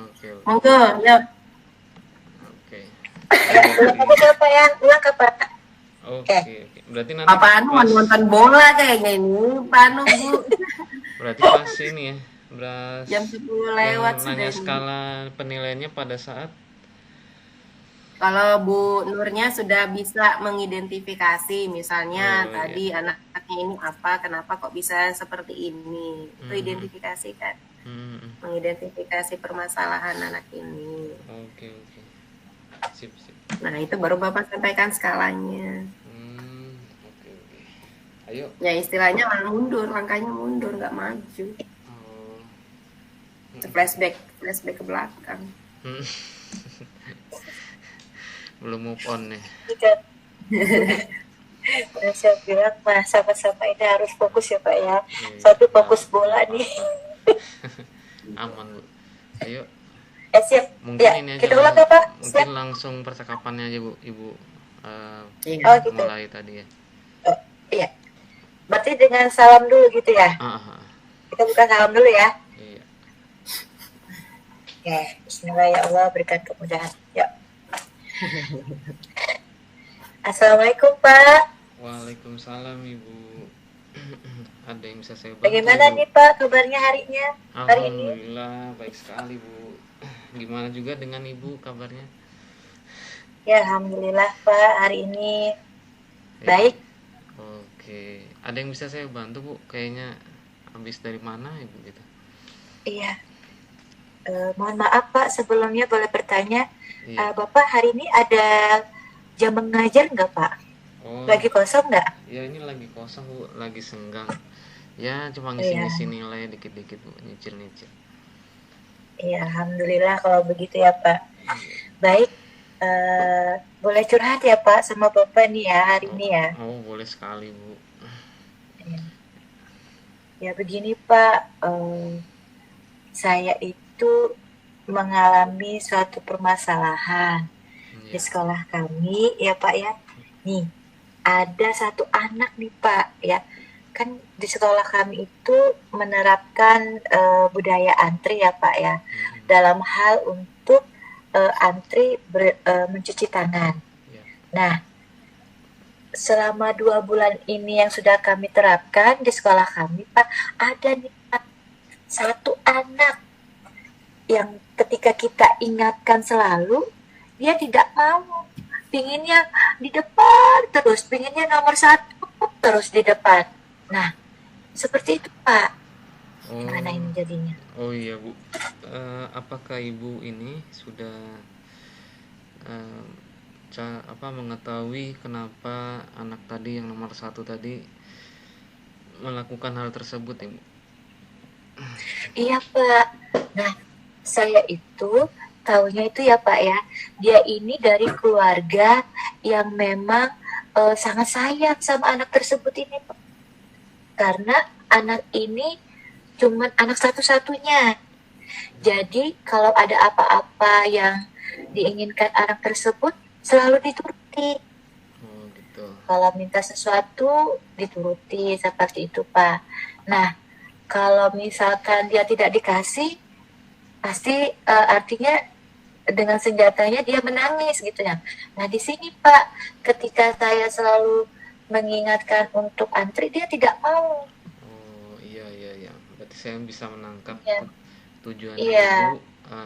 Speaker 1: Oke.
Speaker 2: Monggo, yuk.
Speaker 1: Oke.
Speaker 3: Ulang aja Pak ya, ulang ke Pak.
Speaker 1: Oke. Berarti nanti
Speaker 2: Apaan mau nonton bola kayaknya ini, Panu Bu.
Speaker 1: Berarti pas ini ya.
Speaker 2: Jam 10 lewat
Speaker 1: yang nanya
Speaker 2: sudah.
Speaker 1: skala penilaiannya pada saat
Speaker 2: Kalau Bu Nurnya sudah bisa mengidentifikasi, misalnya tadi anaknya ini apa, kenapa kok bisa seperti ini, itu identifikasi kan, mengidentifikasi permasalahan anak ini.
Speaker 1: Oke. Sip.
Speaker 2: Nah itu baru Bapak sampaikan skalanya.
Speaker 1: Oke. Ayo.
Speaker 2: Ya istilahnya mundur, langkahnya mundur, nggak maju. Flashback ke belakang.
Speaker 1: Belum move on nih.
Speaker 3: Saya bilang mas sama-sama ini harus fokus ya Pak ya. Satu fokus bola nih.
Speaker 1: Aman Bu. Ayo.
Speaker 3: Siap.
Speaker 1: Mungkin
Speaker 3: ya,
Speaker 1: ini aja.
Speaker 3: Kita ulang ya Pak.
Speaker 1: Mungkin
Speaker 3: Siap.
Speaker 1: langsung percakapannya aja Bu. Ibu
Speaker 3: gitu.
Speaker 1: mulai tadi ya.
Speaker 3: Iya. Berarti dengan salam dulu gitu ya. Kita buka salam dulu ya.
Speaker 1: Iya.
Speaker 3: Oke. Bismillah ya Allah berikan kemudahan. Yuk. Assalamualaikum Pak.
Speaker 1: Waalaikumsalam Ibu. Ada yang bisa saya bantu?
Speaker 3: Bagaimana nih Pak kabarnya harinya? Hari ini?
Speaker 1: Alhamdulillah baik sekali Bu. Gimana juga dengan Ibu kabarnya?
Speaker 3: Ya Alhamdulillah Pak hari ini baik.
Speaker 1: Oke. Ada yang bisa saya bantu Bu? Kayaknya habis dari mana Ibu gitu?
Speaker 3: Iya. Mohon maaf Pak sebelumnya boleh bertanya. Bapak hari ini ada jam mengajar nggak Pak? Lagi kosong nggak?
Speaker 1: Ya ini lagi kosong Bu, lagi senggang. Ya cuma ngisi-ngisi nilai dikit-dikit Bu, nyicil-nyicil.
Speaker 3: Iya Alhamdulillah kalau begitu ya Pak. Baik, boleh curhat ya Pak sama Bapak nih ya hari ini ya?
Speaker 1: Oh boleh sekali Bu.
Speaker 3: Ya begini Pak, saya itu mengalami suatu permasalahan di sekolah kami ya Pak ya. Nih ada satu anak nih Pak ya, kan di sekolah kami itu menerapkan budaya antri ya Pak ya, dalam hal untuk antri mencuci tangan. Nah selama 2 bulan ini yang sudah kami terapkan di sekolah kami Pak, ada nih Pak satu anak yang ketika kita ingatkan selalu, dia tidak mau. Pinginnya di depan terus, pinginnya nomor 1 terus di depan. Nah, seperti itu Pak. Gimana ini jadinya?
Speaker 1: Oh iya Bu. Apakah Ibu ini sudah mengetahui kenapa anak tadi yang nomor 1 tadi melakukan hal tersebut Ibu?
Speaker 3: Iya Pak. Nah, saya itu tahunya itu ya Pak ya, dia ini dari keluarga yang memang sangat sayang sama anak tersebut ini Pak. Karena anak ini cuman anak satu-satunya. Jadi kalau ada apa-apa yang diinginkan anak tersebut selalu dituruti.
Speaker 1: Oh gitu.
Speaker 3: Kalau minta sesuatu dituruti seperti itu Pak. Nah, kalau misalkan dia tidak dikasih, pasti artinya dengan senjatanya dia menangis gitu ya. Nah di sini Pak, ketika saya selalu mengingatkan untuk antri, dia tidak mau.
Speaker 1: Oh iya. Berarti saya bisa menangkap tujuan
Speaker 3: Iya.
Speaker 1: Ibu.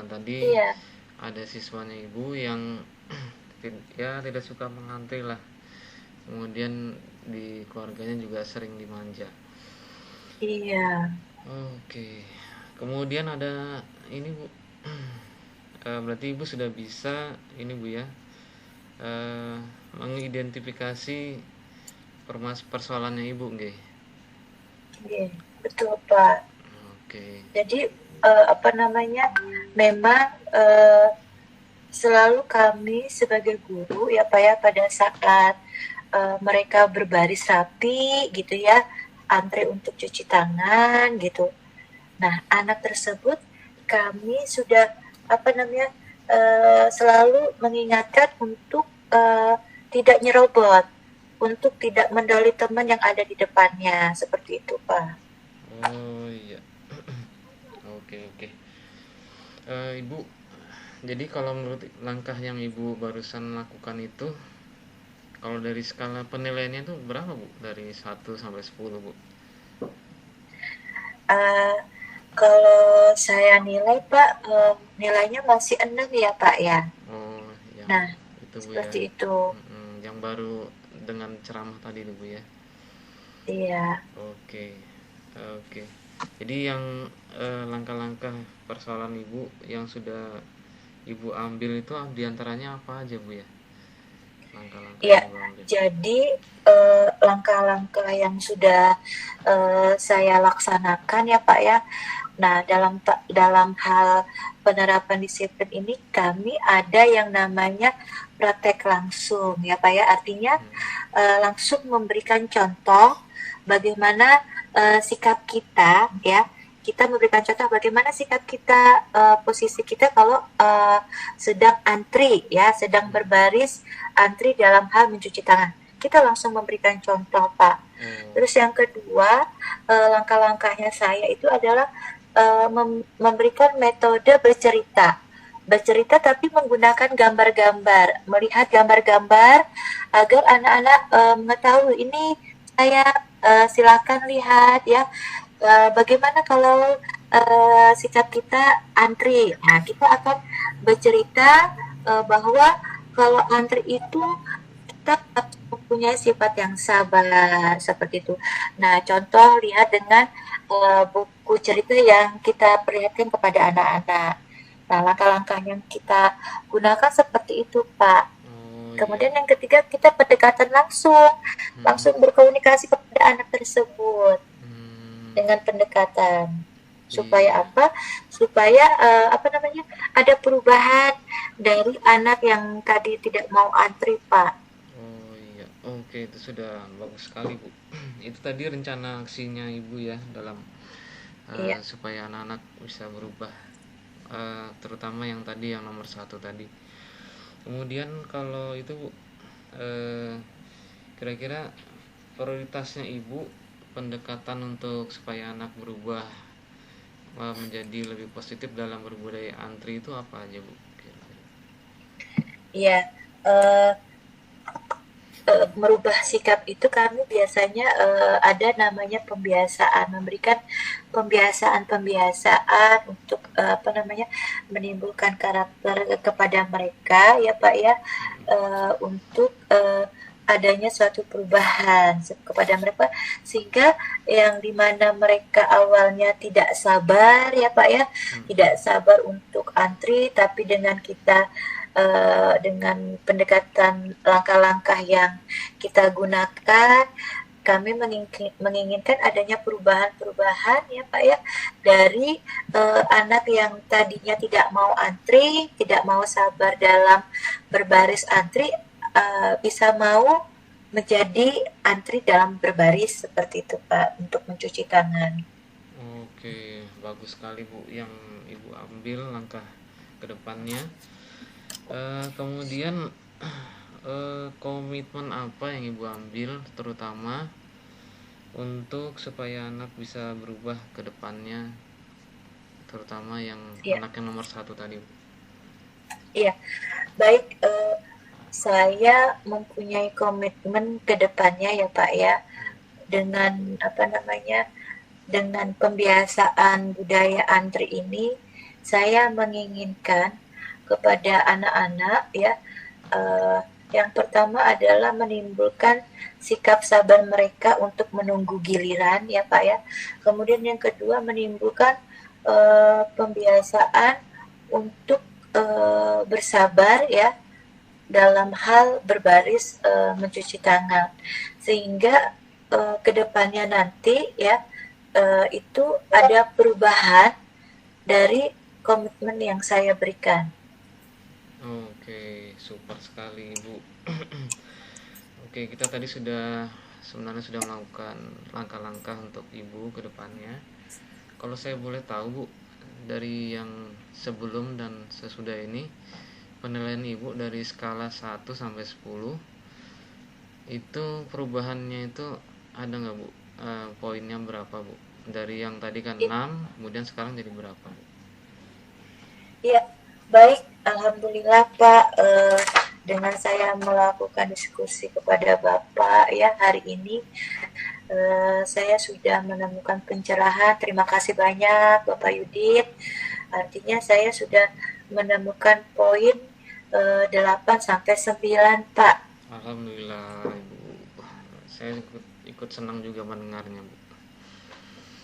Speaker 1: Tadi ada siswanya Ibu yang tidak suka mengantri lah. Kemudian di keluarganya juga sering dimanja.
Speaker 3: Iya.
Speaker 1: Oke. Kemudian ada ini Bu. Berarti Ibu sudah bisa ini Bu ya, mengidentifikasi persoalannya Ibu nggih.
Speaker 3: betul Pak.
Speaker 1: Oke.
Speaker 3: Jadi apa namanya, memang selalu kami sebagai guru ya Pak ya, pada saat mereka berbaris rapi gitu ya, antre untuk cuci tangan gitu. Nah, anak tersebut kami sudah apa namanya, selalu mengingatkan untuk tidak nyerobot, untuk tidak mendoli teman yang ada di depannya, seperti itu Pak.
Speaker 1: Oh iya. Oke, oke. Ibu, jadi kalau menurut langkah yang Ibu barusan lakukan itu, kalau dari skala penilaiannya itu berapa, Bu? Dari 1 sampai 10, Bu?
Speaker 3: Uh, Kalau saya nilai Pak, nilainya masih 6 ya Pak ya.
Speaker 1: Oh, yang
Speaker 3: Nah,
Speaker 1: itu, Bu ya.
Speaker 3: seperti itu.
Speaker 1: Yang baru dengan ceramah tadi itu, Bu ya.
Speaker 3: Iya.
Speaker 1: Oke. Oke. Jadi yang langkah-langkah persoalan Ibu yang sudah Ibu ambil itu diantaranya apa aja, Bu ya? Langkah-langkah
Speaker 3: Iya,
Speaker 1: yang Ibu ambil.
Speaker 3: jadi langkah-langkah yang sudah saya laksanakan ya Pak ya. Nah, dalam hal penerapan disiplin ini kami ada yang namanya praktek langsung ya Pak ya. Artinya langsung memberikan contoh bagaimana sikap kita ya. Kita memberikan contoh bagaimana sikap kita, posisi kita kalau sedang antri ya, sedang berbaris antri dalam hal mencuci tangan. Kita langsung memberikan contoh Pak. Terus yang kedua, langkah-langkahnya saya itu adalah memberikan metode bercerita. Bercerita tapi menggunakan gambar-gambar, melihat gambar-gambar agar anak-anak mengetahui ini saya silakan lihat ya, bagaimana kalau sikap kita antri. Nah, kita akan bercerita bahwa kalau antri itu kita harus mempunyai sifat yang sabar seperti itu. Nah, contoh lihat dengan buku cerita yang kita perlihatkan kepada anak-anak. Nah, langkah-langkah yang kita gunakan seperti itu, Pak.
Speaker 1: Oh
Speaker 3: Kemudian
Speaker 1: iya.
Speaker 3: yang ketiga, kita pendekatan langsung berkomunikasi kepada anak tersebut dengan pendekatan. Supaya
Speaker 1: Iya.
Speaker 3: apa? Supaya apa namanya? Ada perubahan dari anak yang tadi tidak mau antri, Pak.
Speaker 1: Oh iya. Oke, itu sudah bagus sekali, Bu. Itu tadi rencana aksinya Ibu ya dalam
Speaker 3: Iya.
Speaker 1: supaya anak-anak bisa berubah, terutama yang tadi yang nomor 1 tadi. Kemudian kalau itu, Bu, kira-kira prioritasnya Ibu pendekatan untuk supaya anak berubah menjadi lebih positif dalam berbudaya antri itu apa aja, Bu? Kira-kira.
Speaker 3: Iya. eh, Merubah sikap itu kami biasanya ada namanya pembiasaan, memberikan pembiasaan-pembiasaan untuk apa namanya, menimbulkan karakter kepada mereka ya Pak ya, untuk adanya suatu perubahan kepada mereka, sehingga yang dimana mereka awalnya tidak sabar ya Pak ya, tidak sabar untuk antri, tapi dengan kita dengan pendekatan langkah-langkah yang kita gunakan, kami menginginkan adanya perubahan-perubahan ya Pak ya, dari anak yang tadinya tidak mau antri, tidak mau sabar dalam berbaris antri, bisa mau menjadi antri dalam berbaris seperti itu Pak, untuk mencuci tangan.
Speaker 1: Oke, bagus sekali, Bu, yang Ibu ambil langkah ke depannya. Kemudian komitmen apa yang Ibu ambil terutama untuk supaya anak bisa berubah ke depannya, terutama yang
Speaker 3: Iya,
Speaker 1: anak yang nomor 1 tadi, Bu?
Speaker 3: iya. Baik, saya mempunyai komitmen ke depannya ya Pak ya, dengan apa namanya, dengan pembiasaan budaya antri ini, saya menginginkan kepada anak-anak ya, yang pertama adalah menimbulkan sikap sabar mereka untuk menunggu giliran ya Pak ya. Kemudian yang kedua menimbulkan pembiasaan untuk bersabar ya dalam hal berbaris mencuci tangan, sehingga kedepannya nanti ya itu ada perubahan dari komitmen yang saya berikan.
Speaker 1: Oke, super sekali Ibu. Oke, kita tadi sebenarnya sudah melakukan langkah-langkah untuk Ibu ke depannya. Kalau saya boleh tahu Bu, dari yang sebelum dan sesudah ini, penilaian Ibu dari skala 1 sampai 10, itu perubahannya itu ada nggak Bu? Poinnya berapa Bu? Dari yang tadi kan 6, kemudian sekarang jadi berapa Bu?
Speaker 3: Ya, baik, alhamdulillah Pak. Dengan saya melakukan diskusi kepada Bapak ya hari ini, saya sudah menemukan pencerahan. Terima kasih banyak Bapak Yudit. Artinya saya sudah menemukan poin 8 sampai 9 Pak.
Speaker 1: Alhamdulillah Ibu. Saya ikut senang juga mendengarnya Bu.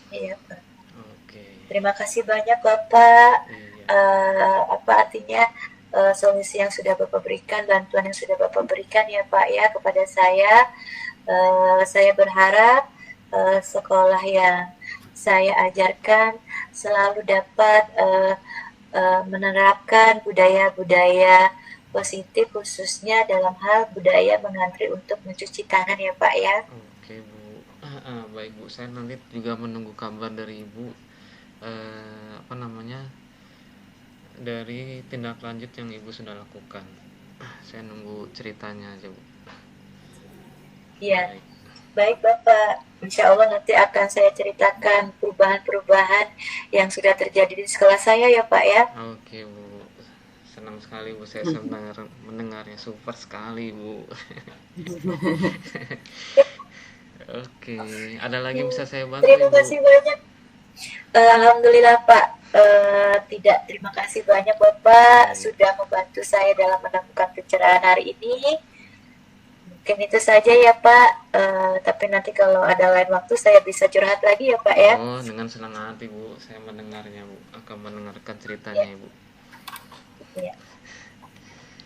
Speaker 3: Iya Pak.
Speaker 1: Oke.
Speaker 3: Terima kasih banyak Bapak.
Speaker 1: Iya.
Speaker 3: Apa artinya solusi yang sudah Bapak berikan, bantuan yang sudah Bapak berikan ya Pak ya kepada saya. Saya berharap sekolah yang saya ajarkan selalu dapat menerapkan budaya-budaya positif, khususnya dalam hal budaya mengantri untuk mencuci tangan ya Pak ya.
Speaker 1: Oke Bu. Baik Bu, saya nanti juga menunggu kabar dari Ibu, apa namanya, dari tindak lanjut yang Ibu sudah lakukan. Saya nunggu ceritanya aja Bu.
Speaker 3: Iya.
Speaker 1: Baik.
Speaker 3: Baik Bapak, insya Allah nanti akan saya ceritakan perubahan-perubahan yang sudah terjadi di sekolah saya ya Pak ya.
Speaker 1: Oke Bu, senang sekali Bu, saya mendengarnya, super sekali Bu. Oke, ada lagi yang bisa saya bantu
Speaker 3: Terima
Speaker 1: Ibu?
Speaker 3: kasih banyak. Alhamdulillah Pak. Tidak, terima kasih banyak Bapak sudah membantu saya dalam menemukan pencerahan hari ini. Mungkin itu saja ya Pak. Tapi nanti kalau ada lain waktu saya bisa curhat lagi ya Pak ya.
Speaker 1: Oh, dengan senang hati Bu, saya mendengarnya Bu, akan mendengarkan ceritanya Ibu.
Speaker 3: Ya.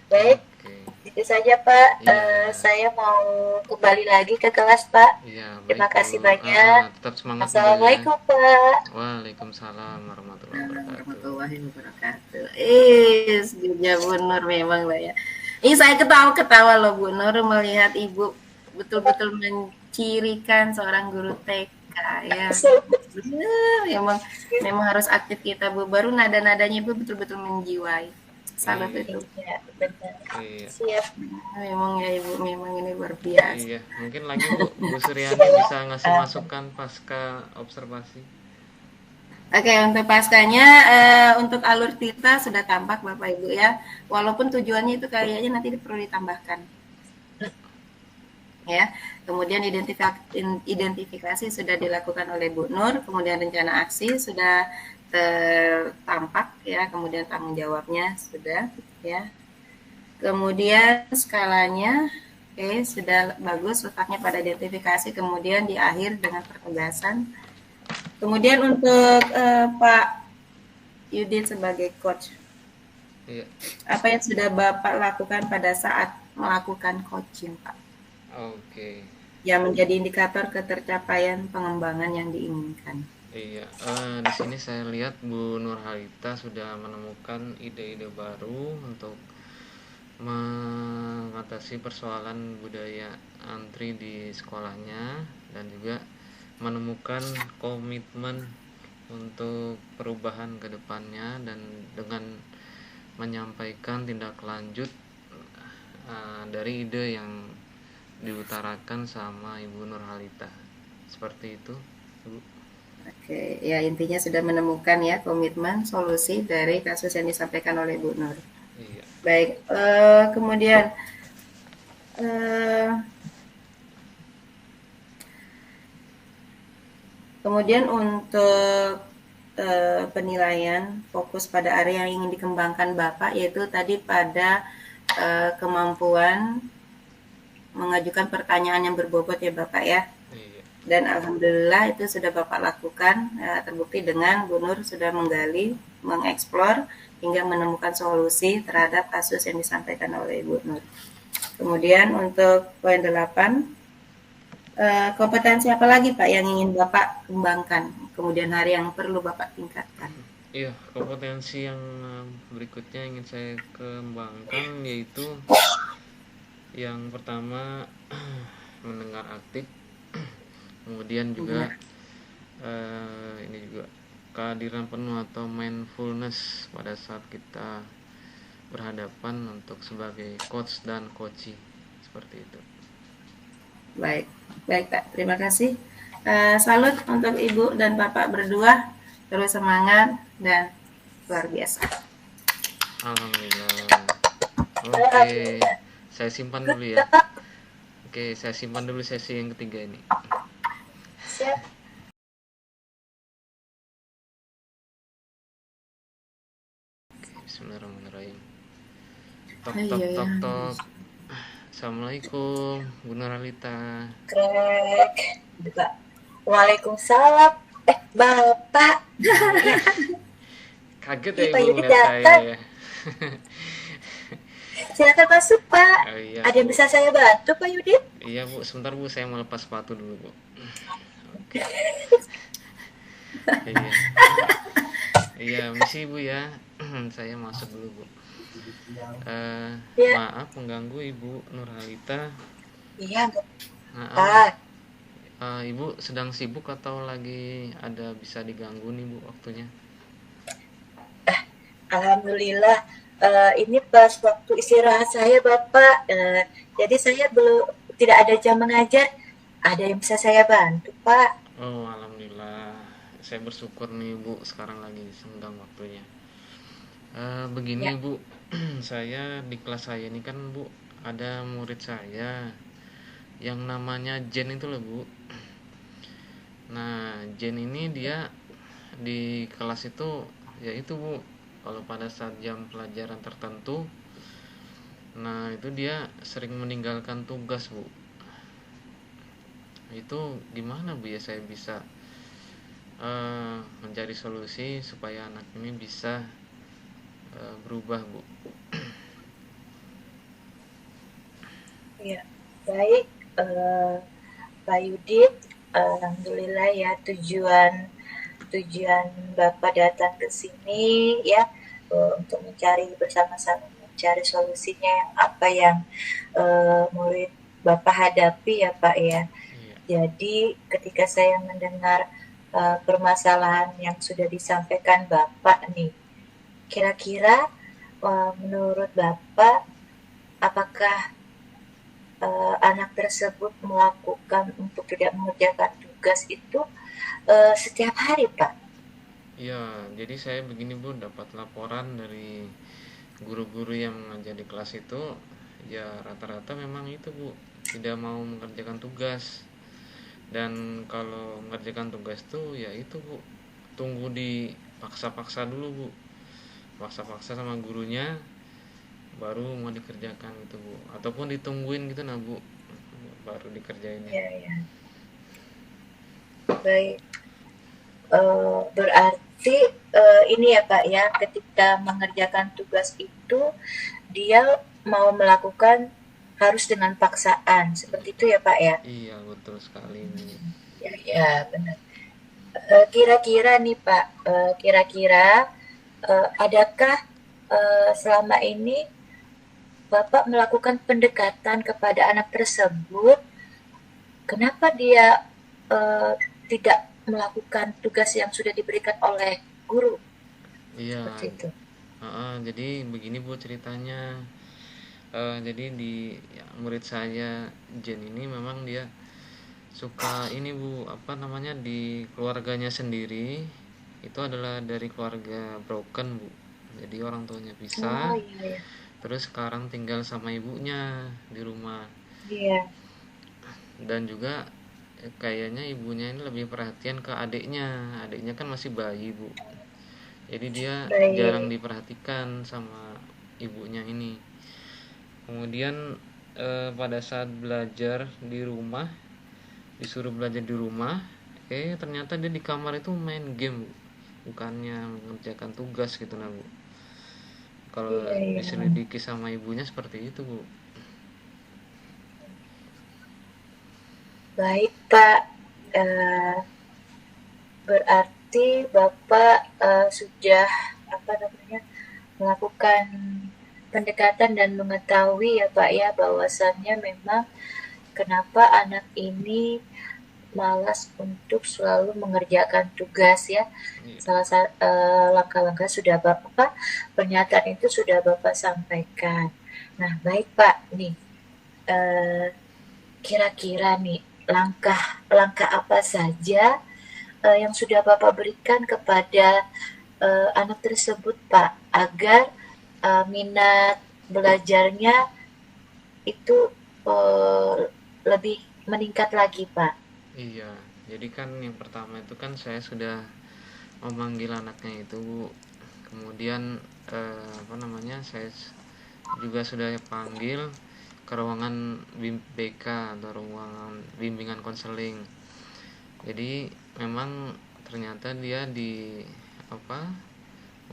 Speaker 3: Baik,
Speaker 1: Oke.
Speaker 3: itu saja Pak.
Speaker 1: Iya.
Speaker 3: Saya mau kembali lagi ke kelas Pak.
Speaker 1: Iya, baik
Speaker 3: Terima
Speaker 1: Bu.
Speaker 3: kasih banyak.
Speaker 1: Tetap semangat Bu, ya.
Speaker 3: Assalamualaikum Pak.
Speaker 1: Waalaikumsalam warahmatullahi wabarakatuh.
Speaker 2: Warahmatullahi wabarakatuh. Setuju Bu Nur memang lah ya. Ini saya ketawa-ketawa loh Bu Nur melihat Ibu betul-betul mencirikan seorang guru TK ya. Memang harus aktif kita Bu. Baru nada-nadanya Ibu betul-betul menjiwai. Salah itu.
Speaker 3: Iya, benar.
Speaker 1: Iya.
Speaker 3: Siap.
Speaker 2: Memang ya Ibu, memang ini luar biasa.
Speaker 1: Iya, mungkin lagi Bu Suryani bisa ngasih masukan pasca observasi.
Speaker 2: Oke, untuk paskanya, untuk alur kita sudah tampak Bapak Ibu ya. Walaupun tujuannya itu kayaknya nanti perlu ditambahkan. Ya, kemudian identifikasi sudah dilakukan oleh Bu Nur, kemudian rencana aksi sudah tertampak ya, kemudian tanggung jawabnya sudah ya. Kemudian skalanya sudah bagus, letaknya pada identifikasi, kemudian di akhir dengan pertegasan. Kemudian untuk Pak Yudit sebagai coach,
Speaker 1: Iya.
Speaker 2: apa yang sudah Bapak lakukan pada saat melakukan coaching, Pak?
Speaker 1: Oke.
Speaker 2: Yang menjadi indikator ketercapaian pengembangan yang diinginkan.
Speaker 1: Iya, di sini saya lihat Bu Nurhalita sudah menemukan ide-ide baru untuk mengatasi persoalan budaya antri di sekolahnya dan juga menemukan komitmen untuk perubahan ke depannya dan dengan menyampaikan tindak lanjut dari ide yang diutarakan sama Ibu Nurhalita. Seperti itu, Bu.
Speaker 2: Oke, ya intinya sudah menemukan ya komitmen solusi dari kasus yang disampaikan oleh Bu Nur.
Speaker 1: Iya.
Speaker 2: Baik, kemudian untuk penilaian fokus pada area yang ingin dikembangkan Bapak yaitu tadi pada kemampuan mengajukan pertanyaan yang berbobot ya Bapak ya.
Speaker 1: Iya.
Speaker 2: Dan alhamdulillah itu sudah Bapak lakukan, terbukti dengan Bu Nur sudah menggali, mengeksplor hingga menemukan solusi terhadap kasus yang disampaikan oleh Bu Nur. Kemudian untuk poin 8, kompetensi apa lagi Pak yang ingin Bapak kembangkan, kemudian hari yang perlu Bapak tingkatkan?
Speaker 1: Iya, kompetensi yang berikutnya ingin saya kembangkan yaitu yang pertama mendengar aktif, kemudian juga
Speaker 2: Iya,
Speaker 1: ini juga kehadiran penuh atau mindfulness pada saat kita berhadapan untuk sebagai coach dan coachee, seperti itu.
Speaker 2: baik, baik Pak. Terima kasih. Salut untuk Ibu dan Bapak berdua, terus semangat dan luar biasa.
Speaker 1: Alhamdulillah. Oke, saya simpan dulu ya. Oke, saya simpan dulu sesi yang ketiga ini.
Speaker 3: Siap.
Speaker 1: Bismillahirrahmanirrahim. Tok
Speaker 2: Iya
Speaker 1: tok
Speaker 2: ya.
Speaker 1: tok tok. Assalamualaikum, Bu Nuralita.
Speaker 3: Krek. Juga. Waalaikumsalam. Bapak.
Speaker 1: Kaget
Speaker 3: Ih,
Speaker 1: ya
Speaker 3: Pak
Speaker 1: Ibu
Speaker 3: Yudi
Speaker 1: melihat saya
Speaker 3: datang.
Speaker 1: ya.
Speaker 3: Silakan masuk, Pak.
Speaker 1: Oh iya,
Speaker 3: Ada yang
Speaker 1: Bu.
Speaker 3: bisa saya bantu, Pak Yudi?
Speaker 1: Iya Bu, sebentar Bu, saya mau lepas sepatu dulu Bu. Oke. Iya. Iya, misi Bu ya. Saya masuk dulu Bu.
Speaker 3: Ya.
Speaker 1: Maaf mengganggu Ibu Nurhalita.
Speaker 3: Iya, nggak
Speaker 1: Maaf.
Speaker 3: apa.
Speaker 1: Ibu sedang sibuk atau lagi ada bisa diganggu nih Bu waktunya?
Speaker 3: Alhamdulillah. Ini pas waktu istirahat saya, Bapak. Jadi saya belum tidak ada jam mengajar. Ada yang bisa saya bantu, Pak?
Speaker 1: Oh, alhamdulillah. Saya bersyukur nih Bu, sekarang lagi senggang waktunya. Begini
Speaker 3: Ya.
Speaker 1: Bu, saya di kelas saya ini kan Bu, ada murid saya yang namanya Jen itu loh Bu. Nah, Jen ini dia di kelas itu ya itu Bu, kalau pada saat jam pelajaran tertentu, nah itu dia sering meninggalkan tugas Bu. Itu gimana Bu ya saya bisa mencari solusi supaya anak ini bisa berubah Bu?
Speaker 3: Ya, baik, Pak Yudit. Alhamdulillah ya, tujuan Bapak datang ke sini ya, untuk mencari bersama-sama mencari solusinya apa yang murid Bapak hadapi ya Pak ya.
Speaker 1: Iya.
Speaker 3: Jadi ketika saya mendengar permasalahan yang sudah disampaikan Bapak nih, kira-kira menurut Bapak apakah anak tersebut melakukan untuk tidak mengerjakan tugas itu setiap hari, Pak?
Speaker 1: Iya, jadi saya begini Bu, dapat laporan dari guru-guru yang mengajar di kelas itu, ya rata-rata memang itu Bu, tidak mau mengerjakan tugas. Dan kalau mengerjakan tugas tuh ya itu Bu, tunggu dipaksa-paksa dulu Bu, paksa-paksa sama gurunya baru mau dikerjakan gitu Bu, ataupun ditungguin gitu nah Bu, baru dikerjainnya.
Speaker 3: Ya, ya. Baik. Berarti ini ya Pak ya, ketika mengerjakan tugas itu dia mau melakukan harus dengan paksaan, seperti itu ya Pak ya?
Speaker 1: Iya betul sekali ini.
Speaker 3: Ya, ya benar. Kira-kira nih Pak, kira-kira adakah selama ini Bapak melakukan pendekatan kepada anak tersebut? Kenapa dia tidak melakukan tugas yang sudah diberikan oleh guru?
Speaker 1: Iya.
Speaker 3: Seperti itu.
Speaker 1: Jadi begini Bu ceritanya. Jadi murid saya Jen ini memang dia suka ini Bu, apa namanya, di keluarganya sendiri itu adalah dari keluarga broken Bu. Jadi orang tuanya
Speaker 3: Oh
Speaker 1: pisah,
Speaker 3: iya ya.
Speaker 1: terus sekarang tinggal sama ibunya di rumah.
Speaker 3: Iya.
Speaker 1: Dan juga kayaknya ibunya ini lebih perhatian ke adiknya. Adiknya kan masih bayi Bu, jadi dia jarang
Speaker 3: Baik.
Speaker 1: diperhatikan sama ibunya ini. Kemudian pada saat belajar di rumah, disuruh belajar di rumah, ternyata dia di kamar itu main game Bu, bukannya mengerjakan tugas gitu nah Bu. Kalau
Speaker 3: Iya iya.
Speaker 1: diselidiki sama ibunya seperti itu Bu.
Speaker 3: Baik Pak, Eh, berarti Bapak sudah apa namanya melakukan pendekatan dan mengetahui ya Pak ya bahwasannya memang kenapa anak ini malas untuk selalu mengerjakan tugas ya.
Speaker 1: Iya.
Speaker 3: Salah satu langkah-langkah sudah Bapak, pernyataan itu sudah Bapak sampaikan. Nah, baik Pak, nih eh, kira-kira nih langkah-langkah apa saja yang sudah Bapak berikan kepada anak tersebut Pak agar minat belajarnya itu eh, lebih meningkat lagi Pak.
Speaker 1: Iya, jadi kan yang pertama itu kan saya sudah memanggil anaknya itu, Bu. Kemudian apa namanya, saya juga sudah panggil ke ruangan BK atau ruangan bimbingan konseling. Jadi memang ternyata dia di apa,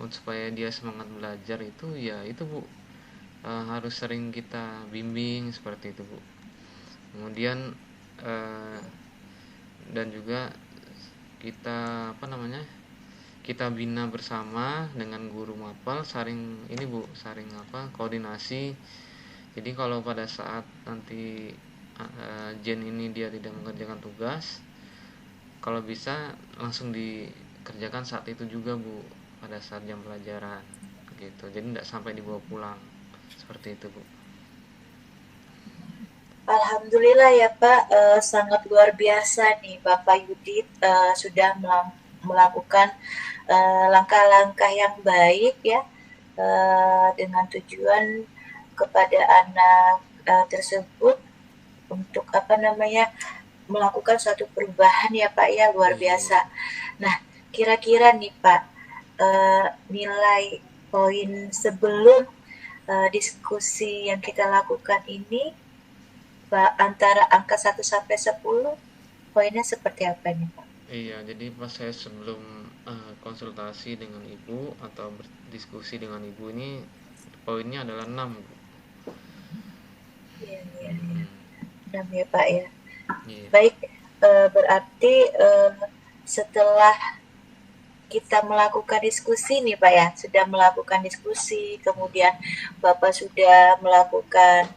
Speaker 1: supaya dia semangat belajar itu ya itu, Bu, harus sering kita bimbing seperti itu, Bu. Kemudian eh, dan juga kita apa namanya, kita bina bersama dengan guru mapel, saring ini, Bu, saring apa, koordinasi. Jadi kalau pada saat nanti Jen ini dia tidak mengerjakan tugas, kalau bisa langsung dikerjakan saat itu juga, Bu, pada saat jam pelajaran gitu, jadi tidak sampai dibawa pulang seperti itu, Bu.
Speaker 3: Alhamdulillah ya Pak, sangat luar biasa nih Bapak Yudit sudah melakukan langkah-langkah yang baik ya dengan tujuan kepada anak tersebut untuk apa namanya melakukan suatu perubahan ya Pak ya luar biasa. Nah kira-kira nih Pak nilai poin sebelum diskusi yang kita lakukan ini Pak, antara angka 1 sampai 10 poinnya seperti apa nih Pak?
Speaker 1: Iya, jadi pas saya sebelum konsultasi dengan ibu atau berdiskusi dengan ibu ini, poinnya adalah 6, Bu.
Speaker 3: Iya, iya, iya. 6 ya Pak ya.
Speaker 1: Iya.
Speaker 3: Baik, berarti setelah kita melakukan diskusi nih Pak ya, sudah melakukan diskusi, kemudian Bapak sudah melakukan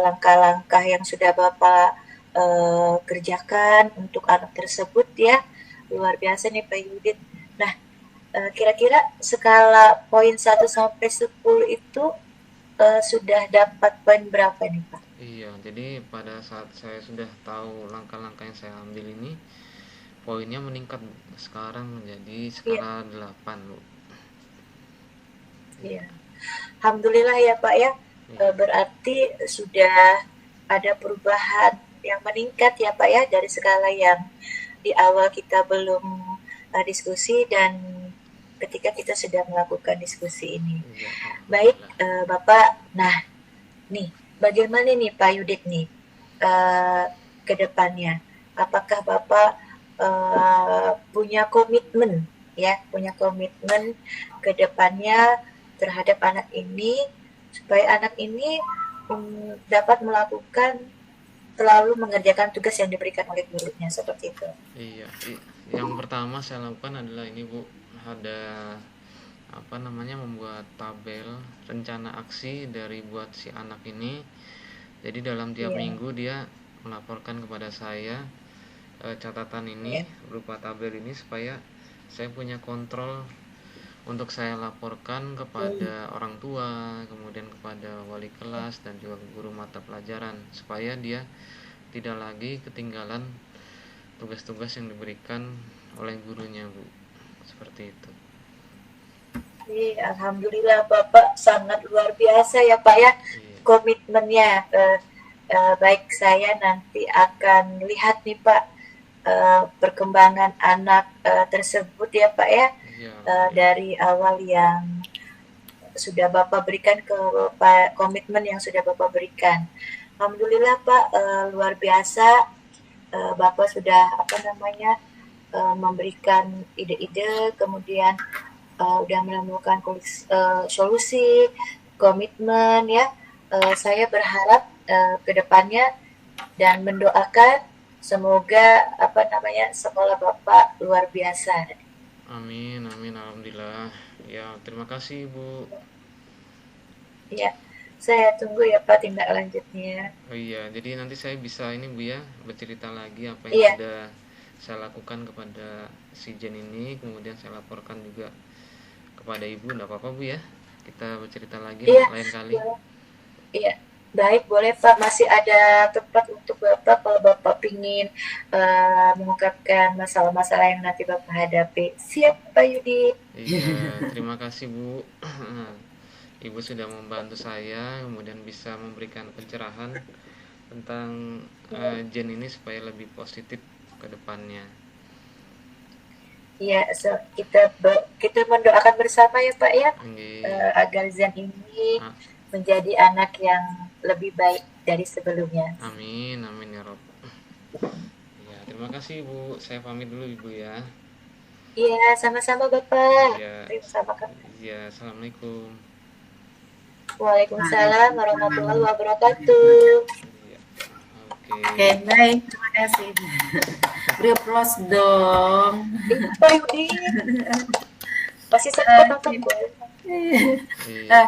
Speaker 3: langkah-langkah yang sudah Bapak kerjakan untuk anak tersebut ya, luar biasa nih Pak Yudit. Nah, kira-kira skala poin 1 sampai 10 itu sudah dapat poin berapa nih Pak?
Speaker 1: Iya, jadi pada saat saya sudah tahu langkah-langkah yang saya ambil ini, poinnya meningkat, Bu. Sekarang menjadi skala 8, Bu.
Speaker 3: Iya. Alhamdulillah ya Pak ya.
Speaker 1: Iya.
Speaker 3: Berarti sudah ada perubahan yang meningkat ya Pak ya dari skala yang di awal kita belum diskusi dan ketika kita sudah melakukan diskusi ini.
Speaker 1: Iya,
Speaker 3: Baik Bapak, nah nih bagaimana nih Pak Yudit nih ke depannya? Apakah Bapak punya komitmen ya, punya komitmen ke depannya terhadap anak ini supaya anak ini dapat melakukan selalu mengerjakan tugas yang diberikan oleh gurunya seperti itu.
Speaker 1: Iya, yang pertama saya lakukan adalah ini, Bu, ada apa namanya, membuat tabel rencana aksi dari buat si anak ini. Jadi dalam tiap
Speaker 3: Iya.
Speaker 1: minggu dia melaporkan kepada saya catatan ini berupa tabel ini, supaya saya punya kontrol untuk saya laporkan kepada orang tua, kemudian kepada wali kelas dan juga guru mata pelajaran, supaya dia tidak lagi ketinggalan tugas-tugas yang diberikan oleh gurunya, Bu. Seperti itu.
Speaker 3: Alhamdulillah Bapak sangat luar biasa ya Pak ya komitmennya. Baik, saya nanti akan lihat nih Pak perkembangan anak tersebut ya Pak ya. Dari awal yang sudah Bapak berikan ke komitmen yang sudah Bapak berikan. Alhamdulillah Pak, luar biasa. Bapak sudah apa namanya memberikan ide-ide, kemudian udah menemukan solusi, komitmen ya. Saya berharap ke depannya dan mendoakan Semoga sekolah Bapak luar biasa.
Speaker 1: Amin, amin, alhamdulillah. Ya, terima kasih Ibu.
Speaker 3: Ya, saya tunggu ya Pak tindak lanjutnya.
Speaker 1: Oh iya, jadi nanti saya bisa ini Bu ya, bercerita lagi apa yang
Speaker 3: Iya,
Speaker 1: sudah saya lakukan kepada si Jen ini, kemudian saya laporkan juga kepada Ibu, enggak apa-apa Bu ya. Kita bercerita lagi
Speaker 3: iya,
Speaker 1: lain kali.
Speaker 3: boleh. Iya, baik boleh Pak. Masih ada tempat untuk Bapak kalau Bapak pingin mengungkapkan masalah-masalah yang nanti Bapak hadapi. Siap Pak Yudi.
Speaker 1: Iya, terima kasih Bu. Ibu sudah membantu saya, kemudian bisa memberikan pencerahan tentang Jen ini supaya lebih positif ke depannya.
Speaker 3: Iya, kita mendoakan bersama ya Pak ya,
Speaker 1: Nggih.
Speaker 3: agar Zen ini
Speaker 1: Ah,
Speaker 3: menjadi anak yang lebih baik dari sebelumnya.
Speaker 1: amin, amin ya Rob. Ya, terima kasih Ibu. Saya pamit dulu Ibu ya.
Speaker 3: Iya, sama-sama Bapak.
Speaker 1: Iya,
Speaker 3: Sama Kak.
Speaker 1: iya, assalamualaikum.
Speaker 3: Waalaikumsalam warahmatullahi wabarakatuh.
Speaker 1: Iya,
Speaker 2: Oke,
Speaker 1: oke.
Speaker 2: baik, terima kasih. Beri applause dong.
Speaker 3: Pak Yudi, masih sempat nonton gol.
Speaker 1: Iya,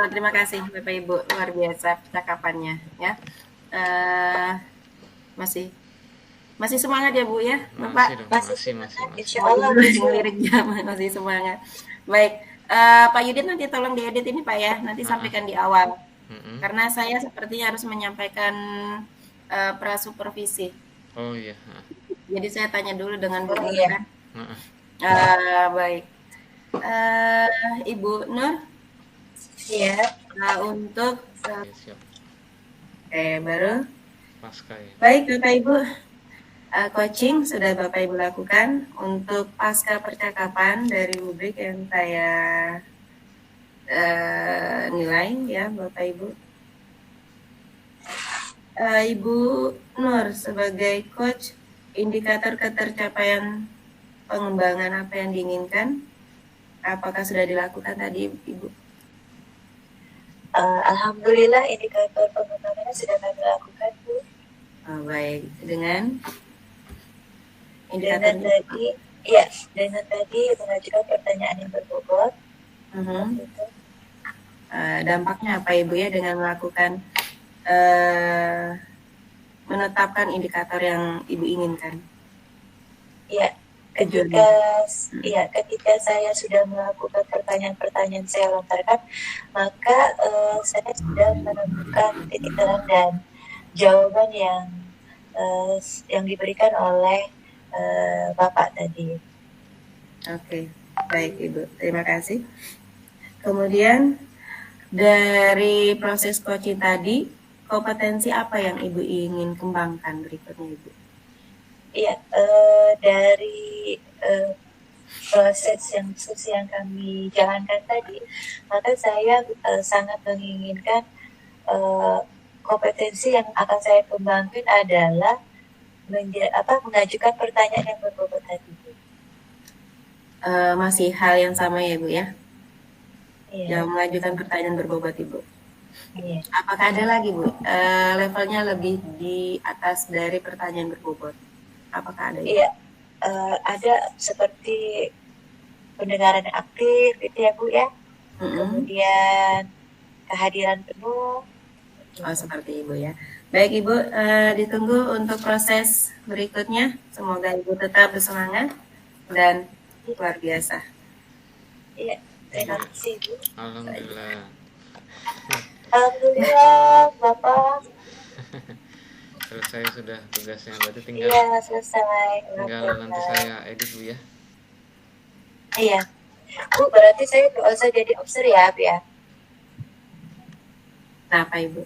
Speaker 2: Terima kasih Bapak Ibu, luar biasa percakapannya ya. Eh, masih masih semangat ya Bu ya,
Speaker 1: masih
Speaker 2: Bapak.
Speaker 1: dong,
Speaker 3: Masih
Speaker 1: masih,
Speaker 3: semangat,
Speaker 1: masih.
Speaker 3: insya Allah.
Speaker 2: Liriknya masih semangat. Baik, Pak Yudin nanti tolong diedit ini Pak ya, nanti sampaikan di awal.
Speaker 1: Mm-mm.
Speaker 2: Karena saya sepertinya harus menyampaikan prasupervisi.
Speaker 1: Oh iya,
Speaker 2: Jadi saya tanya dulu dengan Bu
Speaker 3: Oh,
Speaker 2: Nur
Speaker 3: iya.
Speaker 2: kan.
Speaker 1: ah.
Speaker 2: Baik, Ibu Nur,
Speaker 3: Iya,
Speaker 2: untuk
Speaker 1: Oke, siap.
Speaker 2: baru.
Speaker 1: Pasca ya.
Speaker 2: Baik Bapak Ibu, coaching sudah Bapak Ibu lakukan untuk pasca percakapan dari rubrik yang saya nilai ya Bapak Ibu. Ibu Nur sebagai coach, indikator ketercapaian pengembangan apa yang diinginkan, apakah sudah dilakukan tadi Ibu?
Speaker 3: alhamdulillah indikator pengembangannya sudah kami lakukan Bu.
Speaker 2: Baik, dengan
Speaker 3: Dengan
Speaker 2: indikator
Speaker 3: tadi, ya, dengan tadi mengajukan pertanyaan yang berbobot. Gitu.
Speaker 2: Dampaknya apa Ibu ya dengan melakukan menetapkan indikator yang Ibu inginkan?
Speaker 3: Ya, ketika saya sudah melakukan pertanyaan-pertanyaan saya lontarkan, maka saya sudah menemukan titik terang dan jawaban yang diberikan oleh Bapak tadi.
Speaker 2: Oke, baik Ibu, terima kasih. Kemudian dari proses coaching tadi, kompetensi apa yang Ibu ingin kembangkan berikutnya Ibu?
Speaker 3: Iya, dari proses yang kami jalankan tadi, maka saya sangat menginginkan kompetensi yang akan saya kembangkan adalah mengajukan pertanyaan yang berbobot tadi.
Speaker 2: Masih hal yang sama ya Bu ya?
Speaker 3: Iya.
Speaker 2: Yang mengajukan pertanyaan berbobot Ibu.
Speaker 3: Iya.
Speaker 2: Apakah ada lagi Bu? Levelnya lebih di atas dari pertanyaan berbobot. Apakah ada?
Speaker 3: Iya, ada seperti pendengaran yang aktif, gitu ya Bu ya. Kemudian kehadiran penuh.
Speaker 2: Oh seperti Ibu ya. Baik Ibu, ditunggu untuk proses berikutnya. Semoga Ibu tetap bersemangat dan luar biasa.
Speaker 3: Iya, terima kasih Bu.
Speaker 1: Alhamdulillah.
Speaker 3: Alhamdulillah Bapak.
Speaker 1: Selesai sudah tugasnya, berarti tinggal
Speaker 3: selesai.
Speaker 1: nanti saya edit Bu ya.
Speaker 3: Iya. Bu, berarti saya nggak usah jadi obser ya, Bu ya?
Speaker 2: Kenapa Ibu?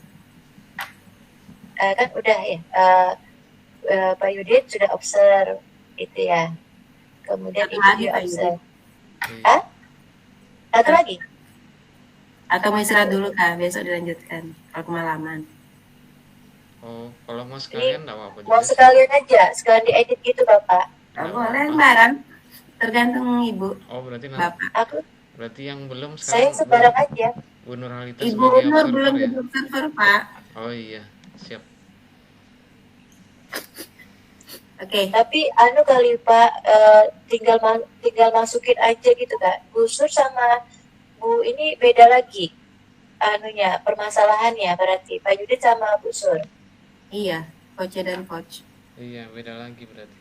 Speaker 3: Kan udah ya. Pak Yudit sudah obser itu ya. Kemudian Ibu juga obser. Hah? Satu lagi?
Speaker 2: Atau mau istirahat dulu Kak, besok dilanjutkan kalau kemalaman.
Speaker 1: Oh, kalau mau sekalian enggak apa-apa juga.
Speaker 3: Mau sekalian aja, sekalian diedit gitu Bapak.
Speaker 2: Boleh bareng, tergantung Ibu.
Speaker 1: Oh, berarti
Speaker 2: Bapak.
Speaker 3: Aku,
Speaker 1: berarti yang belum
Speaker 3: saya
Speaker 1: sekarang
Speaker 3: sebarang aja.
Speaker 1: Bu Nurhalita
Speaker 2: Ibu
Speaker 1: sebagai
Speaker 2: Nur
Speaker 1: observer
Speaker 2: belum
Speaker 1: ya.
Speaker 2: jadi observer Pak.
Speaker 1: Oh iya, siap.
Speaker 2: Oke.
Speaker 3: Tapi anu kali Pak, tinggal masukin aja gitu Kak. Bu Sur sama Bu ini beda lagi anunya, permasalahannya berarti Pak Yudit sama Bu Sur.
Speaker 2: Iya, coach dan coach.
Speaker 1: Iya, beda lagi berarti.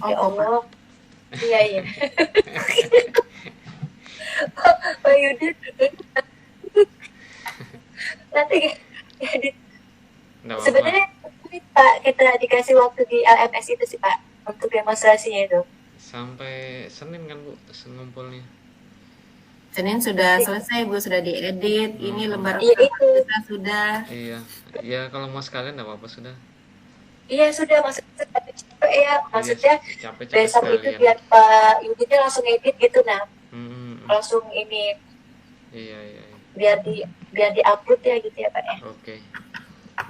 Speaker 3: Ya
Speaker 2: Opo, Pak.
Speaker 3: Allah. Iya iya. Pak Yudit nanti jadi
Speaker 1: Nggak apa-apa.
Speaker 3: sebenarnya Pak kita dikasih waktu di LMS itu sih Pak untuk demonstrasinya itu.
Speaker 1: Sampai Senin kan Bu ngumpulnya.
Speaker 2: Senin sudah selesai, Bu, sudah diedit. Ini lembar
Speaker 3: Iya itu.
Speaker 2: kita sudah.
Speaker 1: Iya. Ya kalau mau sekalian nggak apa-apa sudah.
Speaker 3: Iya sudah maksudnya capek ya. Maksudnya
Speaker 1: Iya, capek-capek
Speaker 3: besok itu
Speaker 1: sekalian.
Speaker 3: biar Pak Yuditnya langsung edit gitu nah.
Speaker 1: Hmm.
Speaker 3: Langsung ini
Speaker 1: Iya, iya, iya.
Speaker 3: biar di upload ya gitu ya Pak ya.
Speaker 1: Oke.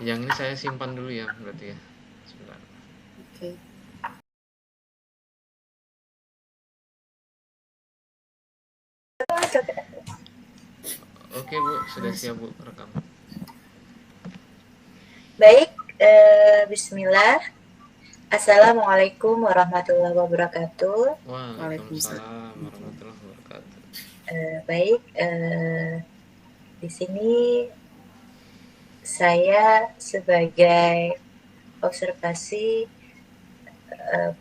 Speaker 1: Yang ini saya simpan dulu ya berarti ya. Sebentar.
Speaker 2: Oke.
Speaker 1: Oke Bu, sudah siap Bu rekam.
Speaker 3: Baik, bismillah. Assalamualaikum warahmatullahi wabarakatuh.
Speaker 1: Waalaikumsalam warahmatullahi wabarakatuh.
Speaker 3: Baik, di sini saya sebagai observasi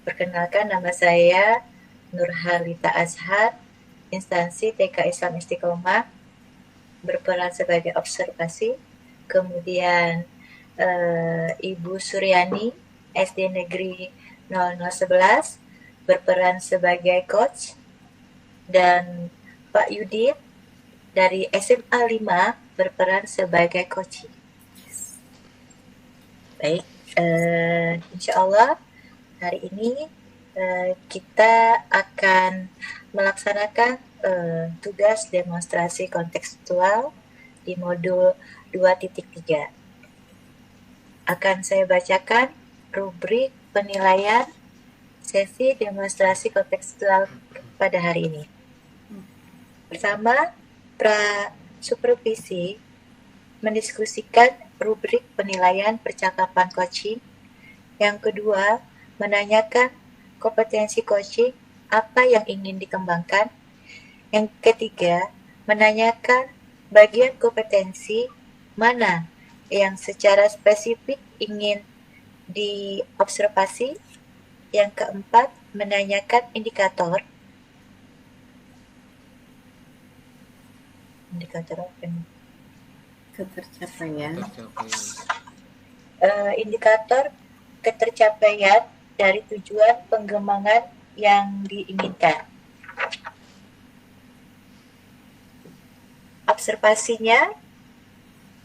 Speaker 3: perkenalkan nama saya Nurhalita Azhar, instansi TK Islam Istiqomah, berperan sebagai observasi. Kemudian Ibu Suryani SD Negeri 0011 berperan sebagai coach, dan Pak Yudit dari SMA 5 berperan sebagai coach. Baik, insya Allah hari ini kita akan melaksanakan tugas demonstrasi kontekstual di modul 2.3. Akan saya bacakan rubrik penilaian sesi demonstrasi kontekstual pada hari ini. Pertama, pra-supervisi mendiskusikan rubrik penilaian percakapan coaching. Yang kedua, menanyakan kompetensi coaching, apa yang ingin dikembangkan. Yang ketiga, menanyakan bagian kompetensi mana yang secara spesifik ingin diobservasi. Yang keempat, menanyakan indikator apa ini?
Speaker 2: Ketercapaian.
Speaker 3: Indikator ketercapaian dari tujuan pengembangan yang diinginkan. Observasinya,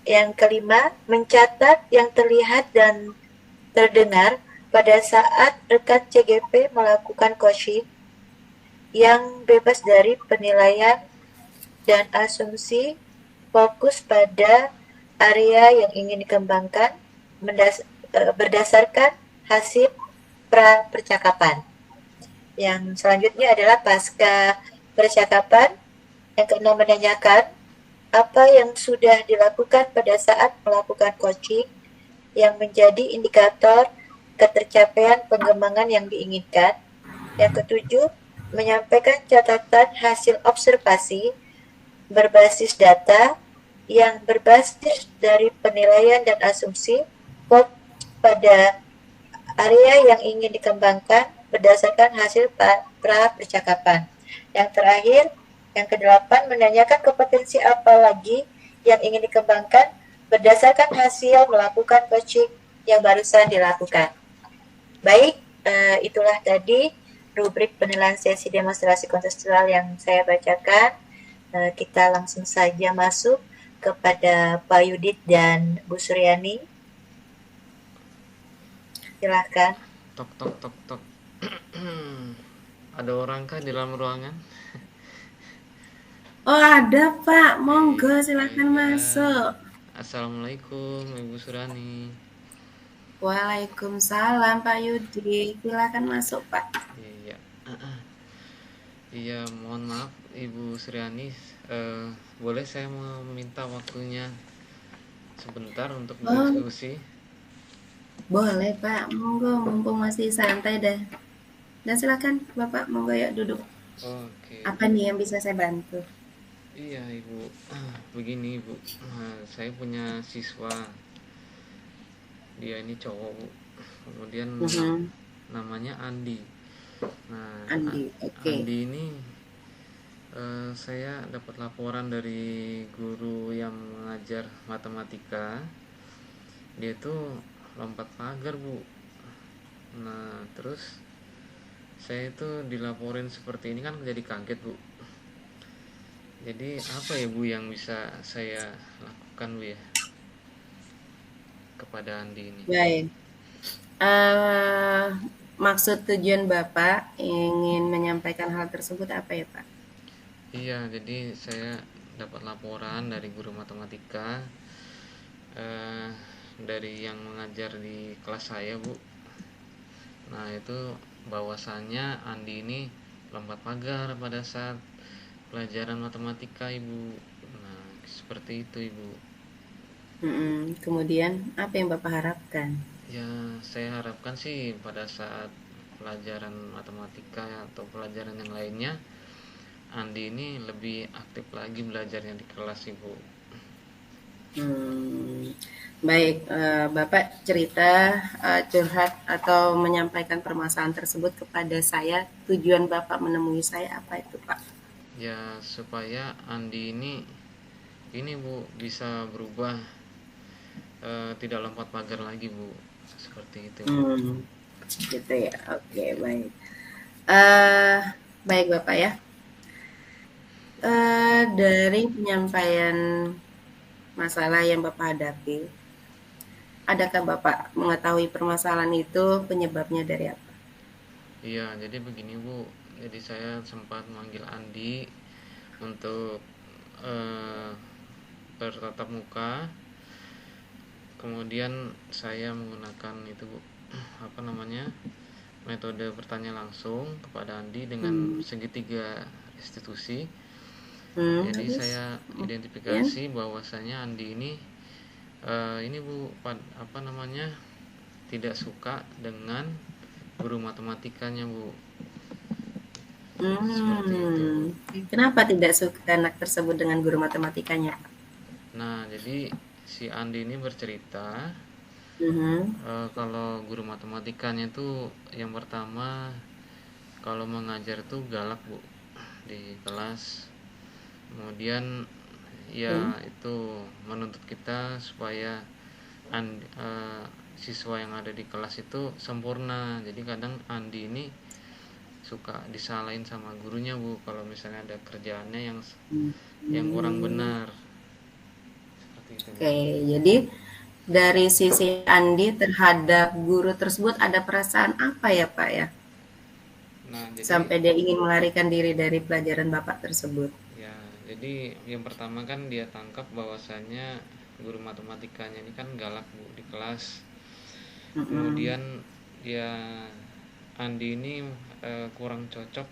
Speaker 3: yang kelima, mencatat yang terlihat dan terdengar pada saat rekan CGP melakukan coaching yang bebas dari penilaian dan asumsi, fokus pada area yang ingin dikembangkan berdasarkan hasil pra-percakapan. Yang selanjutnya adalah pasca percakapan. Yang keenam, menanyakan apa yang sudah dilakukan pada saat melakukan coaching yang menjadi indikator ketercapaian pengembangan yang diinginkan. Yang ketujuh, menyampaikan catatan hasil observasi berbasis data yang berbasis dari penilaian dan asumsi pada area yang ingin dikembangkan berdasarkan hasil pra-percakapan. Yang terakhir, yang kedelapan, menanyakan kompetensi apa lagi yang ingin dikembangkan berdasarkan hasil melakukan coaching yang barusan dilakukan. Baik, itulah tadi rubrik penilaian sesi demonstrasi kontekstual yang saya bacakan. Kita langsung saja masuk kepada Pak Yudit dan Bu Suryani. Silahkan.
Speaker 1: Tok tok tok tok. Ada orang kah di dalam ruangan?
Speaker 2: Oh, ada Pak. Monggo silakan masuk.
Speaker 1: Assalamualaikum Ibu Suryani.
Speaker 2: Waalaikumsalam Pak Yudit. Silakan masuk Pak.
Speaker 1: Iya. Iya, mohon maaf Ibu Suryani, boleh saya meminta waktunya sebentar untuk berdiskusi?
Speaker 2: Boleh Pak, monggo mumpung masih santai dah. Dan silakan Bapak, monggo ya duduk.
Speaker 1: Oke,
Speaker 2: Apa nih yang bisa saya bantu?
Speaker 1: iya Ibu. Begini Ibu, saya punya siswa, dia ini cowok Bu. Kemudian
Speaker 2: Mhm.
Speaker 1: namanya Andi. Nah,
Speaker 2: Andi, oke.
Speaker 1: Andi ini saya dapat laporan dari guru yang mengajar matematika. Dia itu lompat pagar Bu. Nah, terus saya itu dilaporin seperti ini kan jadi kaget Bu. Jadi apa ya Bu yang bisa saya lakukan Bu ya kepada Andi ini?
Speaker 2: Baik. Eh, maksud tujuan Bapak ingin menyampaikan hal tersebut apa ya Pak?
Speaker 1: Iya, jadi saya dapat laporan dari guru matematika, eh, dari yang mengajar di kelas saya Bu. Nah itu bahwasannya Andi ini lompat pagar pada saat pelajaran matematika Ibu. Nah seperti itu Ibu.
Speaker 2: Kemudian apa yang Bapak harapkan?
Speaker 1: Ya saya harapkan sih pada saat pelajaran matematika atau pelajaran yang lainnya Andi ini lebih aktif lagi belajarnya di kelas Ibu.
Speaker 2: Hmm, baik, Bapak cerita, curhat atau menyampaikan permasalahan tersebut kepada saya. Tujuan Bapak menemui saya apa itu, Pak?
Speaker 1: Ya supaya Andi ini Bu bisa berubah, tidak lompat pagar lagi Bu, seperti itu Bu.
Speaker 2: Gitu ya. Oke, baik. Eh, baik Bapak ya. Dari penyampaian masalah yang Bapak hadapi, adakah Bapak mengetahui permasalahan itu penyebabnya dari apa?
Speaker 1: Iya jadi begini Bu, jadi saya sempat manggil Andi untuk eh, bertatap muka. Kemudian saya menggunakan itu Bu, apa namanya, metode bertanya langsung kepada Andi dengan
Speaker 2: Hmm,
Speaker 1: segitiga restitusi. Jadi
Speaker 2: terus
Speaker 1: saya
Speaker 2: kemudian,
Speaker 1: identifikasi bahwasanya Andi ini Bu, apa namanya, tidak suka dengan guru matematikanya Bu, seperti itu Bu.
Speaker 2: hmm, kenapa tidak suka anak tersebut dengan guru matematikanya?
Speaker 1: Nah jadi si Andi ini bercerita
Speaker 2: Mhm,
Speaker 1: kalau guru matematikanya itu yang pertama kalau mengajar tuh galak Bu di kelas. Kemudian ya
Speaker 2: oke.
Speaker 1: itu menuntut kita supaya siswa yang ada di kelas itu sempurna. Jadi kadang Andi ini suka disalahin sama gurunya Bu kalau misalnya ada kerjaannya yang kurang
Speaker 2: Hmm,
Speaker 1: benar, seperti itu Bu.
Speaker 2: oke, jadi dari sisi Andi terhadap guru tersebut ada perasaan apa ya Pak ya?
Speaker 1: Nah jadi
Speaker 2: Sampai dia ingin melarikan diri dari pelajaran Bapak tersebut.
Speaker 1: ya, jadi yang pertama kan dia tangkap bahwasannya guru matematikanya ini kan galak Bu di kelas.
Speaker 2: Mhm.
Speaker 1: Kemudian ya Andi ini kurang cocok